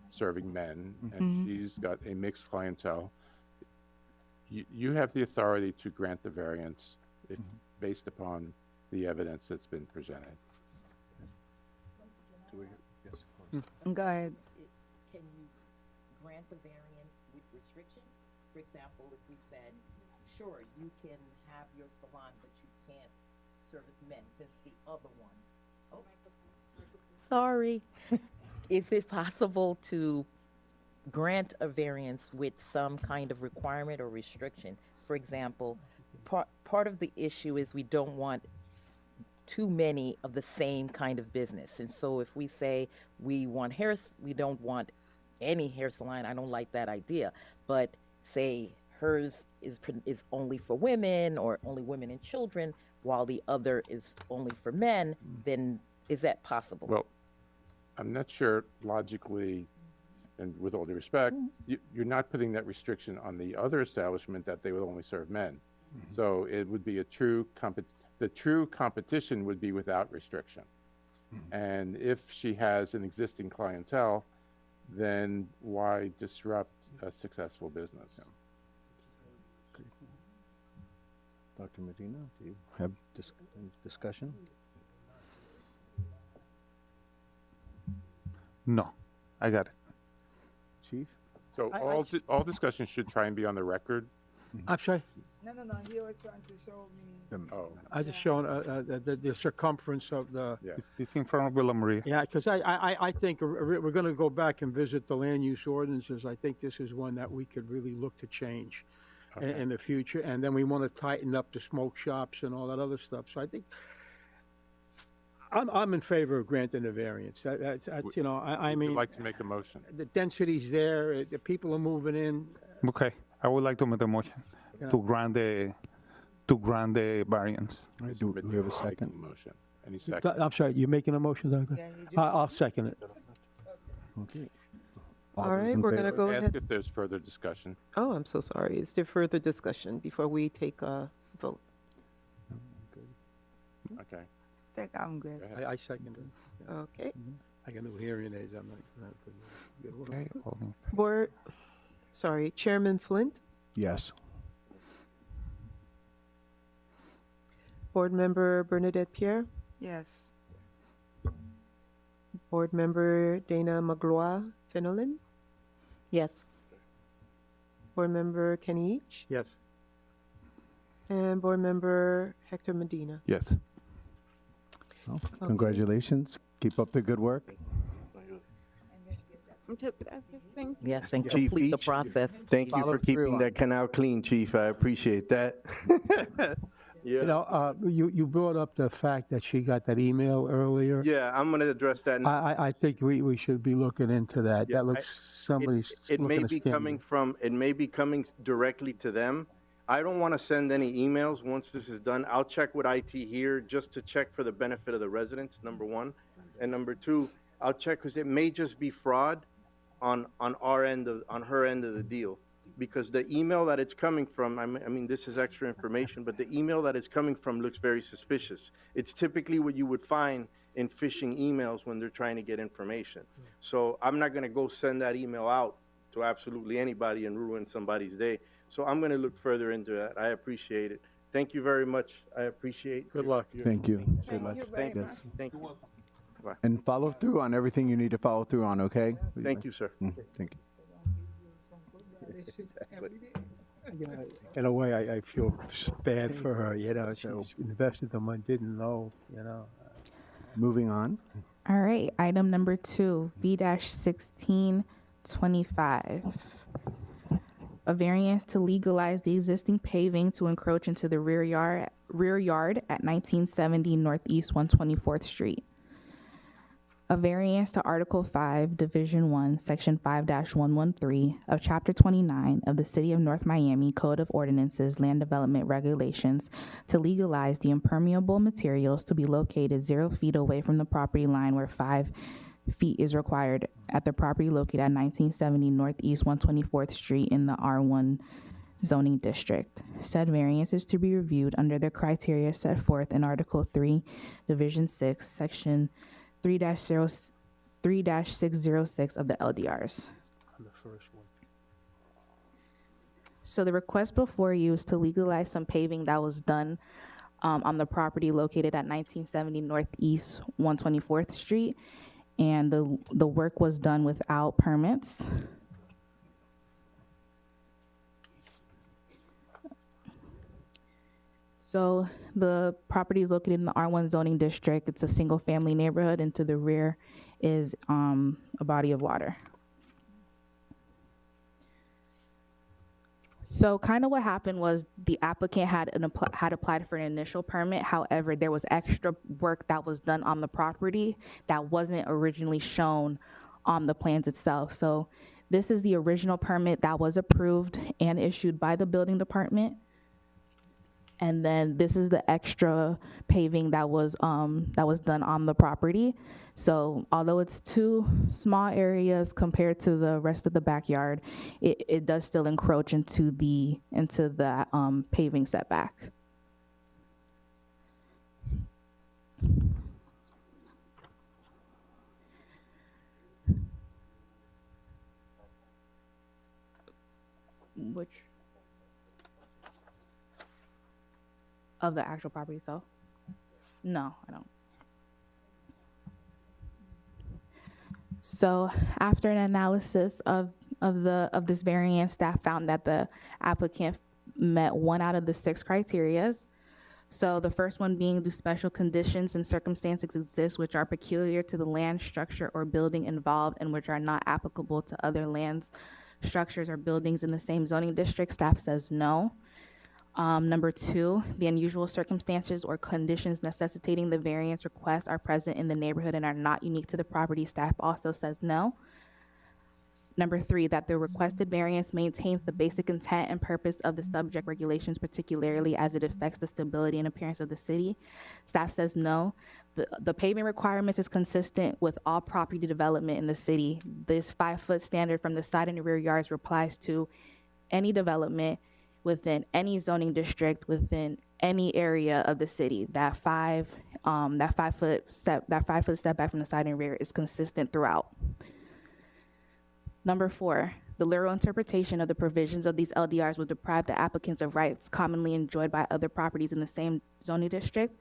serving men, and she's got a mixed clientele. You have the authority to grant the variance if, based upon the evidence that's been presented. Go ahead. Can you grant the variance with restriction? For example, if we said, sure, you can have your salon, but you can't service men, since the other one. Oh, sorry. Is it possible to grant a variance with some kind of requirement or restriction? For example, part of the issue is we don't want too many of the same kind of business. And so if we say we don't want any hair salon, I don't like that idea. But say hers is only for women or only women and children, while the other is only for men, then is that possible? Well, I'm not sure logically and with all due respect, you're not putting that restriction on the other establishment that they would only serve men. So it would be the true competition would be without restriction. And if she has an existing clientele, then why disrupt a successful business? Dr. Medina, do you have discussion? No, I got it. Chief? So all discussion should try and be on the record. I'm sorry, No, he was trying to show me. Oh, I just showing the circumference of the, yeah. It's in front of Villa Maria. yeah, because I think we're going to go back and visit the land use ordinances. I think this is one that we could really look to change in the future. And then we want to tighten up the smoke shops and all that other stuff. So I think I'm in favor of granting the variance. That's you know, I Would mean, you like to make a motion? the density's there, the people are moving in. Okay, I would like to make a motion to grant the variance. All right, do we have a second? Motion. Any second? I'm sorry, you're making a motion, Doctor? Yeah, he just- I'll second it. Okay. All those right, in we're favor? going to go Ask ahead. if there's further discussion. Oh, I'm so sorry. Is there further discussion before we take a vote? Okay. I think I'm good. Go ahead. I second it. Okay. I got no hearing aids, I'm not. Okay, all in- Board, sorry, Chairman Flint, Yes. Board Member Bernadette Pierre, Yes. Board Member Dana Magloire Fenelon, Yes. Board Member Kenny Each, Yes. and Board Member Hector Medina. Yes. Well, congratulations. Keep up the good work. Muchas gracias. Thank you. Yes, and Chief complete the Each, process. Thank you Follow for through keeping on that canal clean, Chief. I appreciate that. You Yeah. know, you brought up the fact that she got that email earlier. Yeah, I'm going to address that now. I think we should be looking into that. Yeah, That looks, somebody's It may looking to be scam coming you. from, it may be coming directly to them. I don't want to send any emails once this is done. I'll check with IT here just to check for the benefit of the residents, number one. And number two, I'll check because it may just be fraud on our end of, on her end of the deal. Because the email that it's coming from, I mean, this is extra information, but the email that it's coming from looks very suspicious. It's typically what you would find in phishing emails when they're trying to get information. So I'm not going to go send that email out to absolutely anybody and ruin somebody's day. So I'm going to look further into that. I appreciate it. Thank you very much. I appreciate. Good luck. Thank you. Thank you very Thank much. Thank you. And follow through on everything you need to follow through on, okay? Thank you, sir. Thank you. In a way, I feel bad for her, you know, So- she's invested the money, didn't know, you know. Moving on. All right, item number 2, B-1625. A variance to legalize the existing paving to encroach into the rear yard at 1970 Northeast 124th Street. A variance to Article 5, Division 1, Section 5-113 of Chapter 29 of the City of North Miami Code of Ordinances Land Development Regulations to legalize the impermeable materials to be located 0 feet away from the property line where 5 feet is required at the property located at 1970 Northeast 124th Street in the R1 zoning district. Said variance is to be reviewed under the criteria set forth in Article 3, Division 6, Section 3-606 of the LDRs. On the first one. So the request before you is to legalize some paving that was done on the property located at 1970 Northeast 124th Street. And the work was done without permits. So the property is located in the R1 zoning district. It's a single-family neighborhood, and to the rear is a body of water. So kind of what happened was the applicant had applied for an initial permit. However, there was extra work that was done on the property that wasn't originally shown on the plans itself. So this is the original permit that was approved and issued by the building department. And then this is the extra paving that was done on the property. So although it's two small areas compared to the rest of the backyard, it does still encroach into the paving setback. Which of the actual property itself? No, I don't. So after an analysis of this variance, staff found that the applicant met 1 out of the 6 criterias. So the first one being, do special conditions and circumstances exist which are peculiar to the land, structure, or building involved and which are not applicable to other lands, structures, or buildings in the same zoning district? Staff says no. Number 2, the unusual circumstances or conditions necessitating the variance request are present in the neighborhood and are not unique to the property. Staff also says no. Number 3, that the requested variance maintains the basic intent and purpose of the subject regulations, particularly as it affects the stability and appearance of the city. Staff says no. The paving requirements is consistent with all property development in the city. This 5-foot standard from the side and rear yards applies to any development within any zoning district within any area of the city. That 5-foot setback from the side and rear is consistent throughout. Number 4, the literal interpretation of the provisions of these LDRs would deprive the applicants of rights commonly enjoyed by other properties in the same zoning district.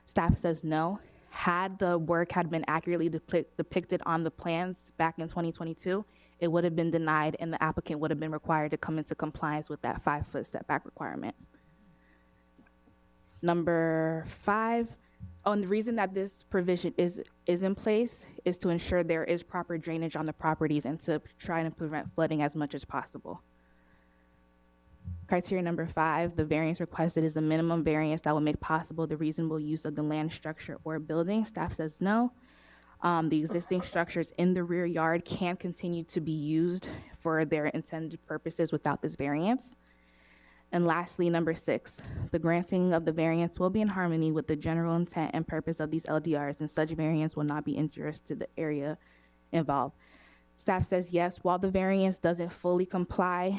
Staff says no. Had the work had been accurately depicted on the plans back in 2022, it would have been denied and the applicant would have been required to come into compliance with that 5-foot setback requirement. Number 5, and the reason that this provision is in place is to ensure there is proper drainage on the properties and to try to prevent flooding as much as possible. Criteria number 5, the variance requested is the minimum variance that will make possible the reasonable use of the land, structure, or building. Staff says no. The existing structures in the rear yard can continue to be used for their intended purposes without this variance. And lastly, number 6, the granting of the variance will be in harmony with the general intent and purpose of these LDRs, and such variance will not be injurious to the area involved. Staff says yes, while the variance doesn't fully comply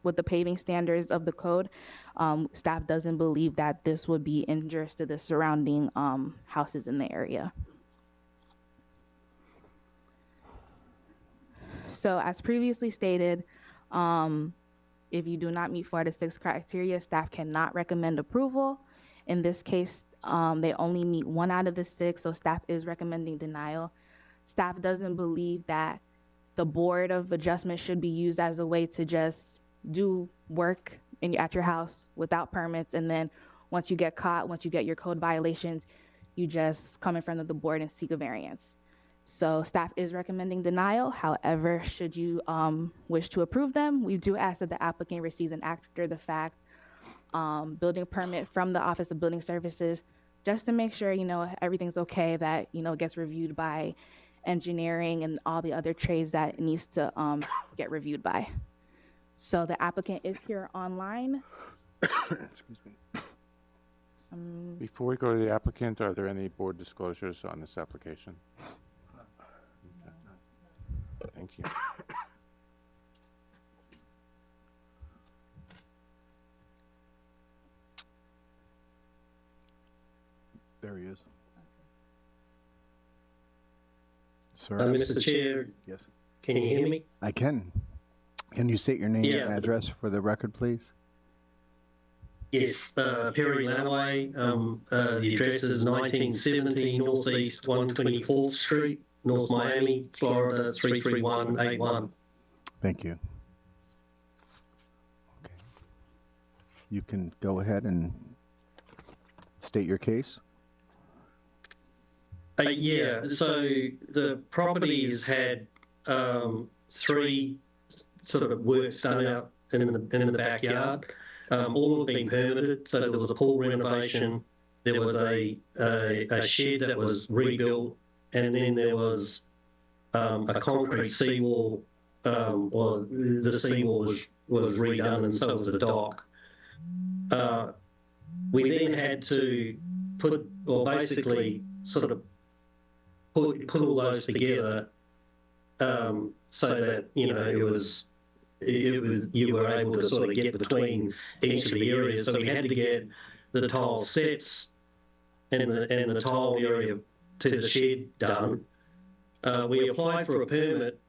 with the paving standards of the code, staff doesn't believe that this would be injurious to the surrounding houses in the area. So as previously stated, if you do not meet 4 out of 6 criteria, staff cannot recommend approval. In this case, they only meet 1 out of the 6, so staff is recommending denial. Staff doesn't believe that the Board of Adjustment should be used as a way to just do work at your house without permits, and then once you get caught, once you get your code violations, you just come in front of the board and seek a variance. So staff is recommending denial. However, should you wish to approve them, we do ask that the applicant receives an after the fact building permit from the Office of Building Services, just to make sure, everything's okay, that, gets reviewed by engineering and all the other trades that it needs to get reviewed by. So the applicant is here online. Excuse me. Before we go to the applicant, are there any board disclosures on this application? Okay. Thank you. There he is. Sir? Mr. Chair, Yes. can you hear me? I can. Can you state your name Yeah. and address for the record, please? Yes, Perry Lanaway. The address is 1970 Northeast 124th Street, North Miami, Florida 33181. Thank you. Okay. You can go ahead and state your case. Yeah, so the property has had 3 sort of works done out in the backyard. All have been permitted. So there was a pool renovation, there was a shed that was rebuilt, and then there was a concrete seawall. Well, the seawall was redone, and so was the dock. we then had to basically sort of put all those together, so that, you were able to sort of get between each of the areas. So we had to get the tile steps and the tile area to the shed done. We applied for a permit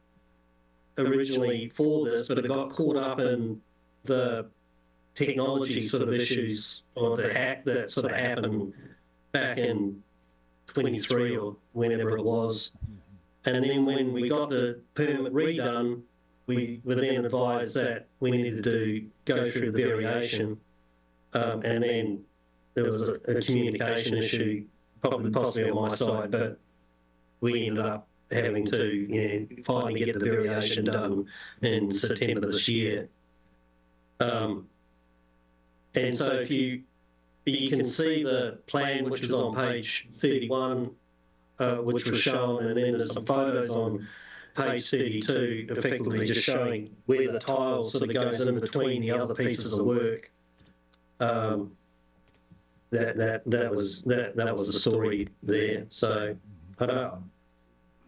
originally for this, but it got caught up in the technology sort of issues or the hack that sort of happened back in 23 or whenever it was. And then when we got the permit redone, we were then advised that we needed to go through the variation, and then there was a communication issue, possibly on my side, but we ended up having to finally get the variation done in September this year. And so if you can see the plan which is on page 31, which was shown, and then there's some photos on page 32, effectively just showing where the tile sort of goes in between the other pieces of work. That was the story there. So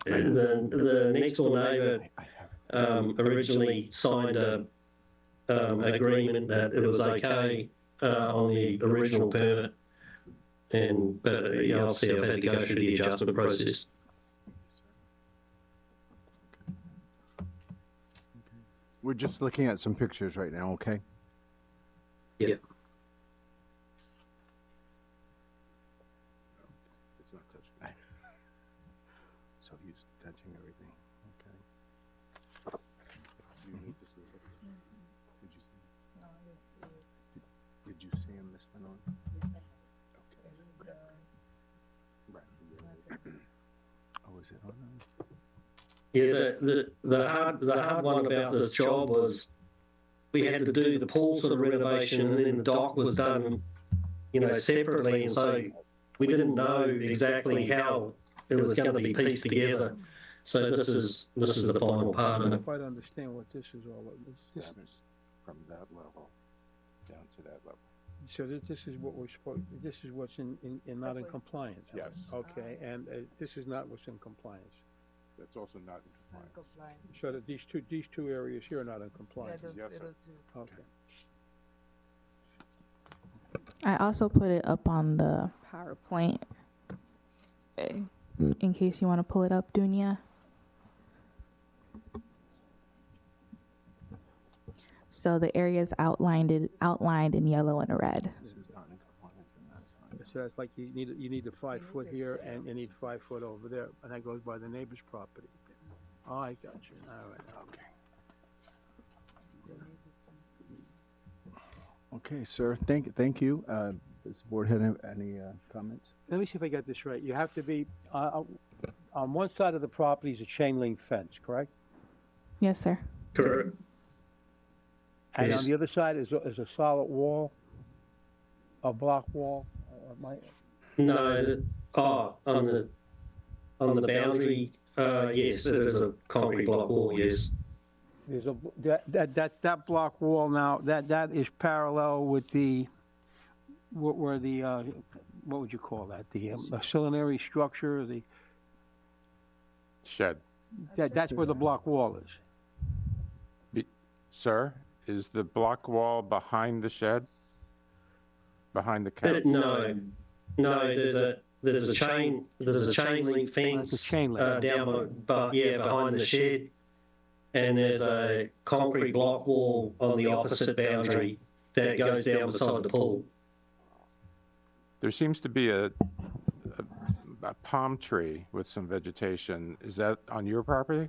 the next door neighbour originally signed a agreement that it was okay on the original permit, but obviously I've had to go through the adjustment process. We're just looking at some pictures right now, okay? Yeah. It's not touching. So he's touching everything, okay? Do you need this? Did you see? Did you see him, Miss Manon? Okay. Right. Oh, is it on? Yeah, the hard one about this job was we had to do the pool sort of renovation, and then the dock was done, separately, and so we didn't know exactly how it was going to be pieced together. So this is the final part of I it. don't quite understand what this is all about. This, From that level down to that level. so this is what we're supposed, this is what's not in compliance? Yes. Okay, and this is not what's in compliance. That's also not in compliance. So that these two areas here are not in compliance? Yes, sir. Okay. I also put it up on the PowerPoint in case you want to pull it up, Dunya. So the areas outlined in yellow and red. This is not in compliance, and that's fine. So that's like you need a 5 foot here and you need 5 foot over there, and that goes by the neighbor's property. Oh, I got you. All right, okay. Okay, sir, thank you. Does the board have any comments? Let me see if I got this right. You have to be, on one side of the property is a chain link fence, correct? Yes, sir. Correct. And Yes. on the other side is a solid wall, a block wall? No, on the boundary, yes, there's a concrete block wall, yes. There's that block wall now, that is parallel with the, what would you call that? The ciliary structure, Shed. that's where the block wall is. Sir, is the block wall behind the shed? Behind the couch? No, there's a chain link fence It's a chain link. behind the shed, and there's a concrete block wall on the opposite boundary that goes down beside the pool. There seems to be a palm tree with some vegetation. Is that on your property?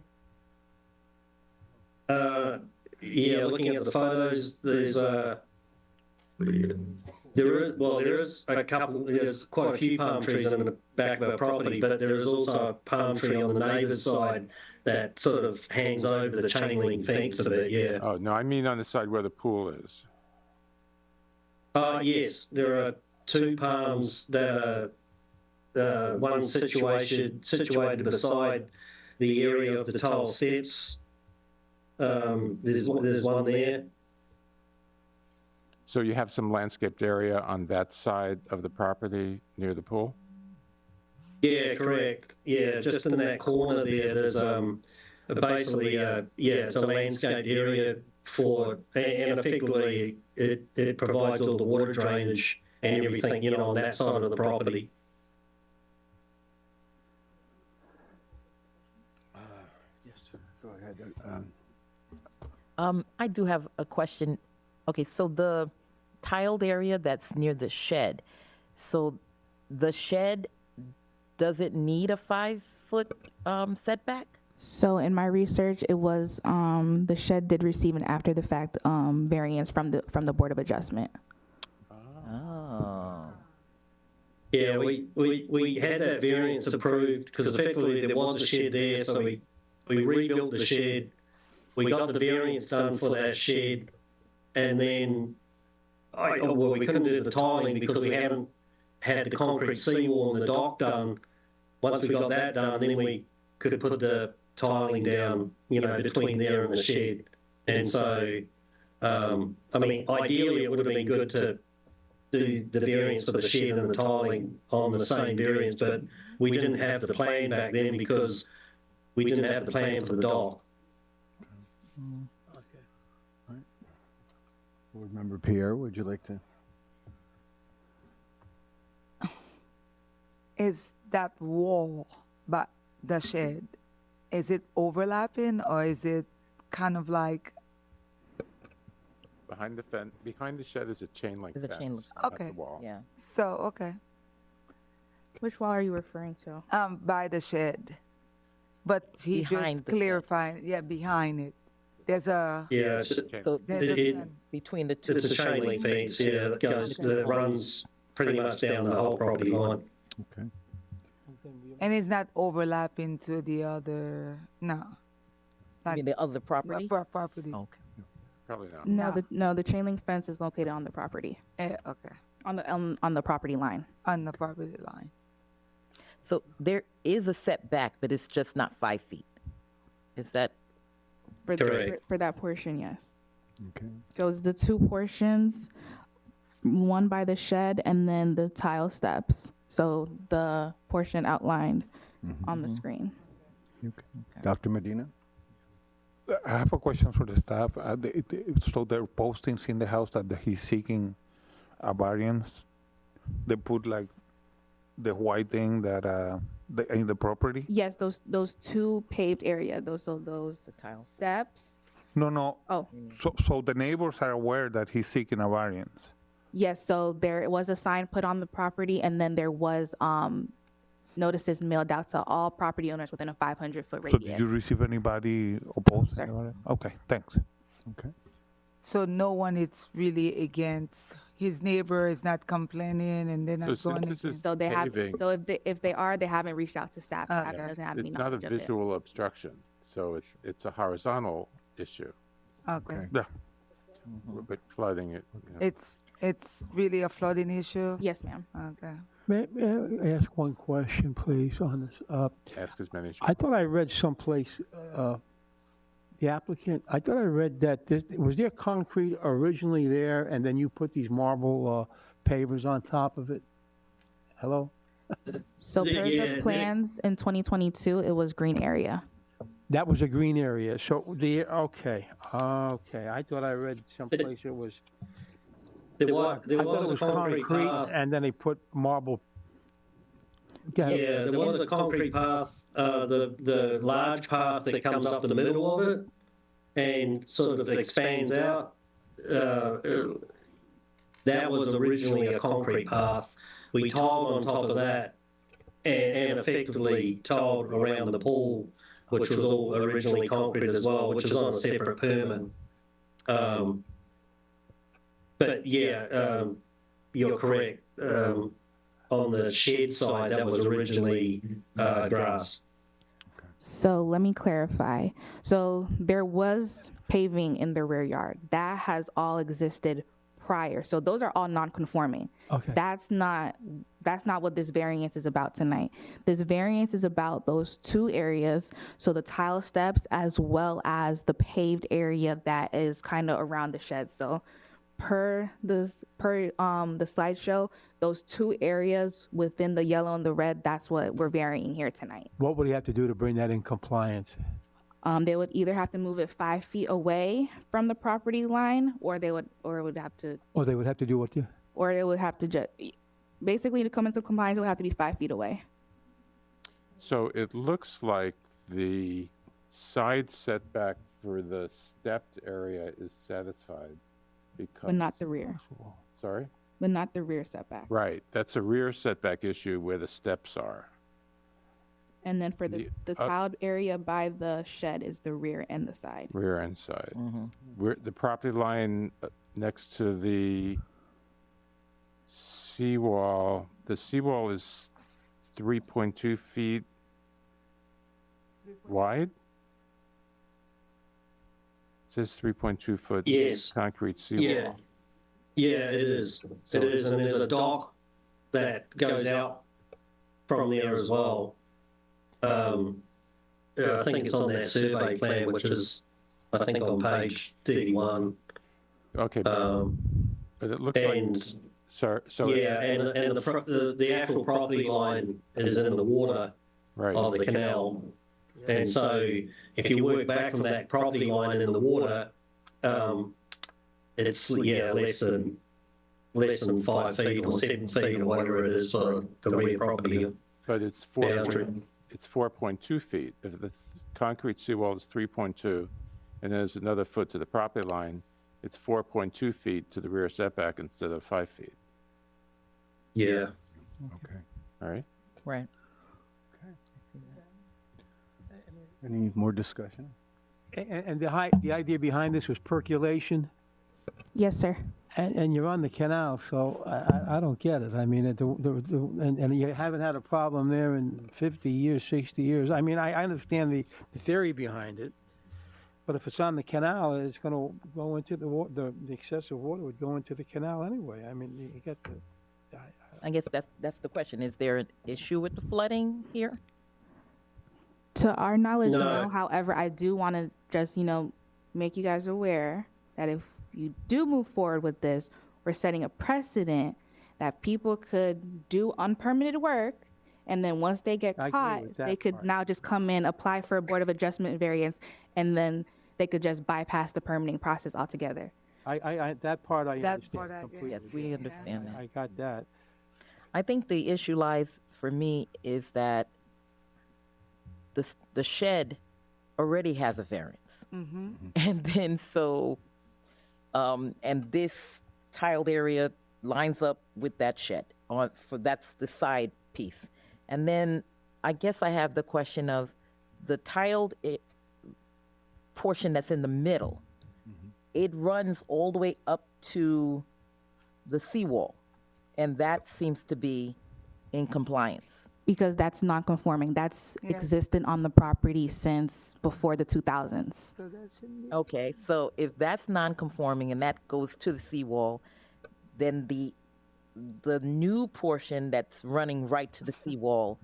Yeah, looking at the photos, there is a couple. There's quite a few palm trees in the back of our property, but there is also a palm tree on the neighbour's side that sort of hangs over the chain link fence a bit. Yeah. Oh, no, I mean on the side where the pool is. Yes, there are two palms that are one situated beside the area of the tile steps. There's one there. So you have some landscaped area on that side of the property near the pool? Yeah, correct. Yeah, just in that corner there, there's basically it's a landscaped area for, and effectively it provides all the water drainage and everything, you know, on that side of the property. Yes, go ahead. I do have a question. Okay, so the tiled area that's near the shed, so the shed, does it need a 5-foot setback? So in my research, it was the shed did receive an after the fact variance from the Board of Adjustment. Oh. Yeah, we had that variance approved because effectively there was a shed there, so we rebuilt the shed. We got the variance done for that shed, and then we couldn't do the tiling because we hadn't had the concrete seawall and the dock done. Once we got that done, then we could have put the tiling down, you know, between there and the shed. And so, I mean, ideally it would have been good to do the variance for the shed and the tiling on the same variance, but we didn't have the plan back then because we didn't have the plan for the dock. Okay. All right. Board Member Pierre, would you like to? Is that wall, but the shed, is it overlapping or is it kind of like, Behind the shed is a chain link There's a fence. chain link not Okay. the wall. Yeah. so, okay, Which wall are you referring to? by the shed? But he Behind just the shed. clarifying, yeah, behind it. There's a, Yeah, it's, So there's It- a, it- plan. between the two. it's a chain link fence, yeah, that runs pretty much down the whole property line. Okay. and it's not overlapping to the other, no. I mean, the other property? Property. Okay. Probably not. No, the chain link fence is located on the property, Okay, on the property line. on the property line. So there is a setback, but it's just not 5 feet. Is that, Correct. For that portion, yes. Okay. Goes the two portions, one by the shed and then the tile steps. So the portion outlined on the screen. Okay. Dr. Medina? I have a question for the staff. So there are postings in the house that he's seeking a variance. They put like the white thing that in the property. Yes, those two paved area, those the tile? steps. No. Oh, So the neighbors are aware that he's seeking a variance. yes. So there was a sign put on the property, and then there was notices mailed out to all property owners within a 500-foot So did radius. you receive anybody opposed? Sir. about it? Okay, thanks. Okay. So no one is really against, his neighbor is not complaining and they're So not since going this is against. So they have. paving, So if they are, they haven't reached out to staff. Staff Okay. doesn't have it's any not a knowledge of it. visual obstruction, so it's a horizontal issue Okay, Yeah. with flooding it. you know. it's really a flooding issue? Yes, ma'am. Okay. May I ask one question, please, on this? Ask as many as you I thought I read someplace, the applicant, I thought I read that, was there concrete originally there, and then you put these marble pavers on top of it? Hello? So per Yeah, the plans in 2022, it was green area. That was a green area, so okay, I thought I read someplace it was, There I was thought it a was concrete path. and then they put marble. Go ahead. Yeah, there was a concrete path, the large path that comes up the middle of it and sort of expands out. That was originally a concrete path. We tiled on top of that and effectively tiled around the pool, which was all originally concrete as well, which is on a separate permit. But yeah, you're correct. On the shed side, that was originally grass. So let me clarify. So there was paving in the rear yard. That has all existed prior. So those are all non-conforming. Okay. That's not what this variance is about tonight. This variance is about those two areas, so the tile steps as well as the paved area that is kind of around the shed. So per the slideshow, those two areas within the yellow and the red, that's what we're varying here tonight. What would he have to do to bring that in compliance? They would either have to move it 5 feet away from the property line, or it would have to Do what you? basically to come into compliance, it would have to be 5 feet away. So it looks like the side setback for the stepped area is satisfied because. But not the rear. Sorry? But not the rear setback. Right, that's a rear setback issue where the steps are. And then for the tiled area by the shed is the rear and the side. Rear and side. The property line next to the seawall is 3.2 feet wide? It says 3.2 foot Yes. concrete seawall. Yeah, it is. It is, and there's a dock that goes out from there as well. I think it's on that survey plan, which is, I think, on page 31. Okay, but it looks like, And so. yeah, and the actual property line is in the water Right. of the canal. And so if you work back from that property line in the water, it's, less than 5 feet or 7 feet or whatever it is for the rear property But it's boundary. 4.2 feet. If the concrete seawall is 3.2, and there's another foot to the property line, it's 4.2 feet to the rear setback instead of 5 feet, Yeah. Okay. all right? Right. Any more discussion? And the idea behind this was percolation, Yes, sir. and you're on the canal, so I don't get it. I mean, and you haven't had a problem there in 50 years, 60 years. I mean, I understand the theory behind it, but if it's on the canal, it's going to go into the excessive water would go into the canal anyway. I mean, you get the. I guess that's the question. Is there an issue with the flooding here? To our knowledge, No. no. However, I do want to just, make you guys aware that if you do move forward with this, we're setting a precedent that people could do unpermitted work, and then once they get I agree caught, with that they could part. now just come in, apply for a Board of Adjustment variance, and then they could just bypass the permitting process altogether. That part I That understand part I get. completely. Yes, we understand that. I got that. I think the issue lies for me is that the shed already has a variance. And then and this tiled area lines up with that shed that's the side piece. And then I guess I have the question of the tiled portion that's in the middle. It runs all the way up to the seawall, and that seems to be in compliance. Because that's non-conforming. That's existed on the property since before the 2000s. Okay, so if that's non-conforming and that goes to the seawall, then the new portion that's running right to the seawall,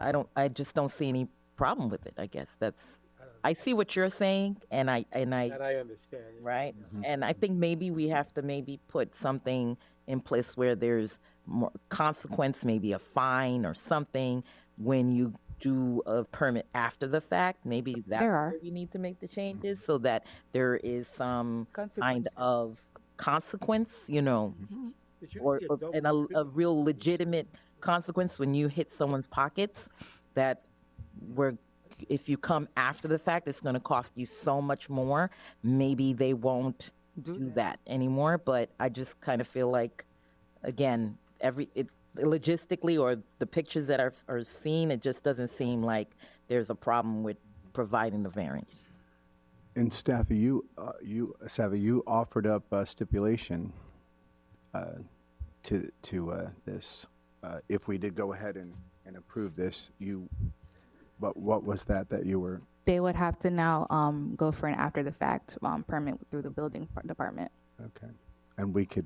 I just don't see any problem with it. I guess I see what you're saying, and I That I understand. right, and I think maybe we have to put something in place where there's more consequence, maybe a fine or something when you do a permit after the fact. Maybe that's There are. where we need to make the changes so that there is some kind Consequence. of consequence, It should or be a double- and a real legitimate consequence when you hit someone's pockets that if you come after the fact, it's going to cost you so much more. Maybe they won't do that anymore. But I just kind of feel like, again, logistically or the pictures that are seen, it just doesn't seem like there's a problem with providing the variance. And staff, Savvy, you offered up a stipulation to this. If we did go ahead and approve this, what was that you were? They would have to now go for an after-the-fact permit through the building department. Okay. And we could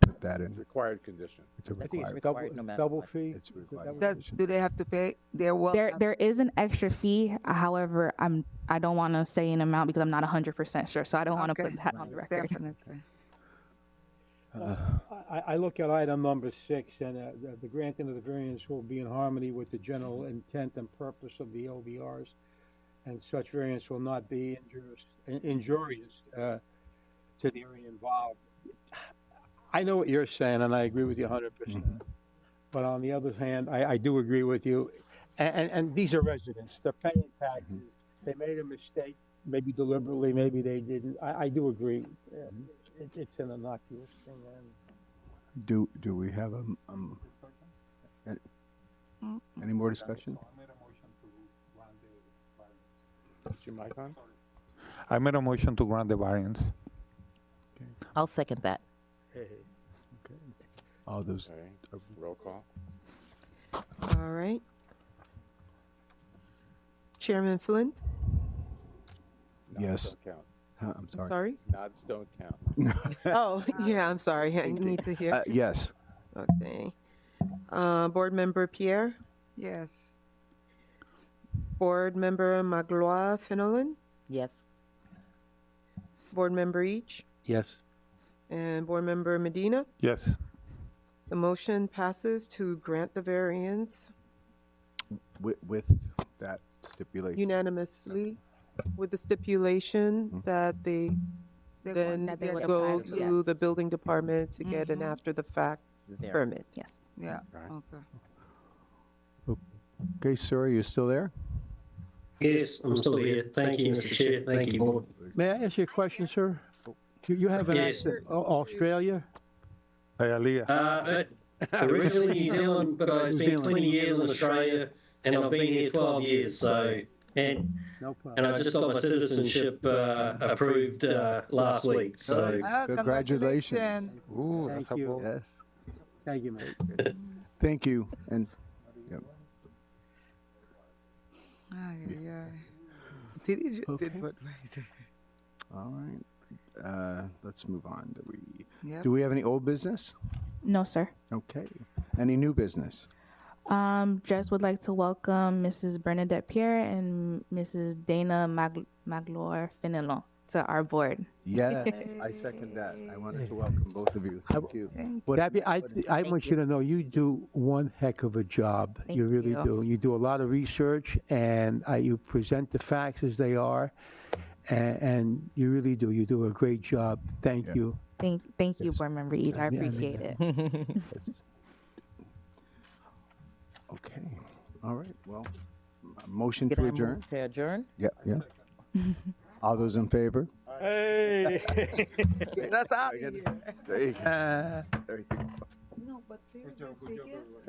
put that in. Required condition. It's a I think required. it's double, Required no matter double what. fee. It's a required Double- Does, condition. do they have to pay their well? There is an extra fee. However, I don't want to say an amount because I'm not 100% sure, so I don't want to Okay. put that on the record. Definitely. I look at item number 6, and the granting of the variance will be in harmony with the general intent and purpose of the LDRs, and such variance will not be injurious to the area involved. I know what you're saying, and I agree with you 100%. But on the other hand, I do agree with you. And these are residents. They're paying taxes. They made a mistake, maybe deliberately, maybe they didn't. I do agree. It's an innocuous thing. And Do we have any more discussion? Is your mic on? I made a motion to grant the variance. I'll second that. All those, Okay, roll call. All right. Chairman Flint? Nods Yes. don't count. I'm sorry. Sorry? Nods don't count. Oh, yeah, I'm sorry. I need to hear. Yes. Okay. Board Member Pierre? Yes. Board Member Magloire Fenelon? Yes. Board Member Each? yes. And Board Member Medina? Yes. The motion passes to grant the variance With that stipulation. unanimously with the stipulation that they They then want- That they would go apply, to yes. the building department to get an after-the-fact There. permit. Yes. Yeah, Right. okay. Okay, sir, are you still there? Yes, I'm still here. Thank you, Mr. Chair. Thank you, Board. May I ask you a question, sir? You have an Yes. accent. Australia? Hialeah. Originally New Zealand, but I New spent Zealand. 20 years in Australia, and I've been here 12 years. So, and No problem. I just got my citizenship approved last week. So, Oh, Congratulations. Ooh, Thank that's a you. roll. Yes. Thank you, mate. Thank you. And Ay, ay, ay. Did he just say Budweiser? all right. Let's move on. Yep. Do we have any old business? No, sir. Okay. Any new business? Just would like to welcome Mrs. Bernadette Pierre and Mrs. Dana Magloire Fenelon to our board. Yes, I second that. I wanted to welcome both of you. Thank you. Abby, I want you to know you do one heck of a job. Thank You really you. do. You do a lot of research, and you present the facts as they are, and you really do. You do a great job. Thank you. Thank you, Board Member Eid. I Yeah, appreciate it. Okay. All right. Well, motion Can to I adjourn? move to adjourn? Yeah, yeah. All those in favor? Get us out of here. There you go. There you go. No, but seriously speaking,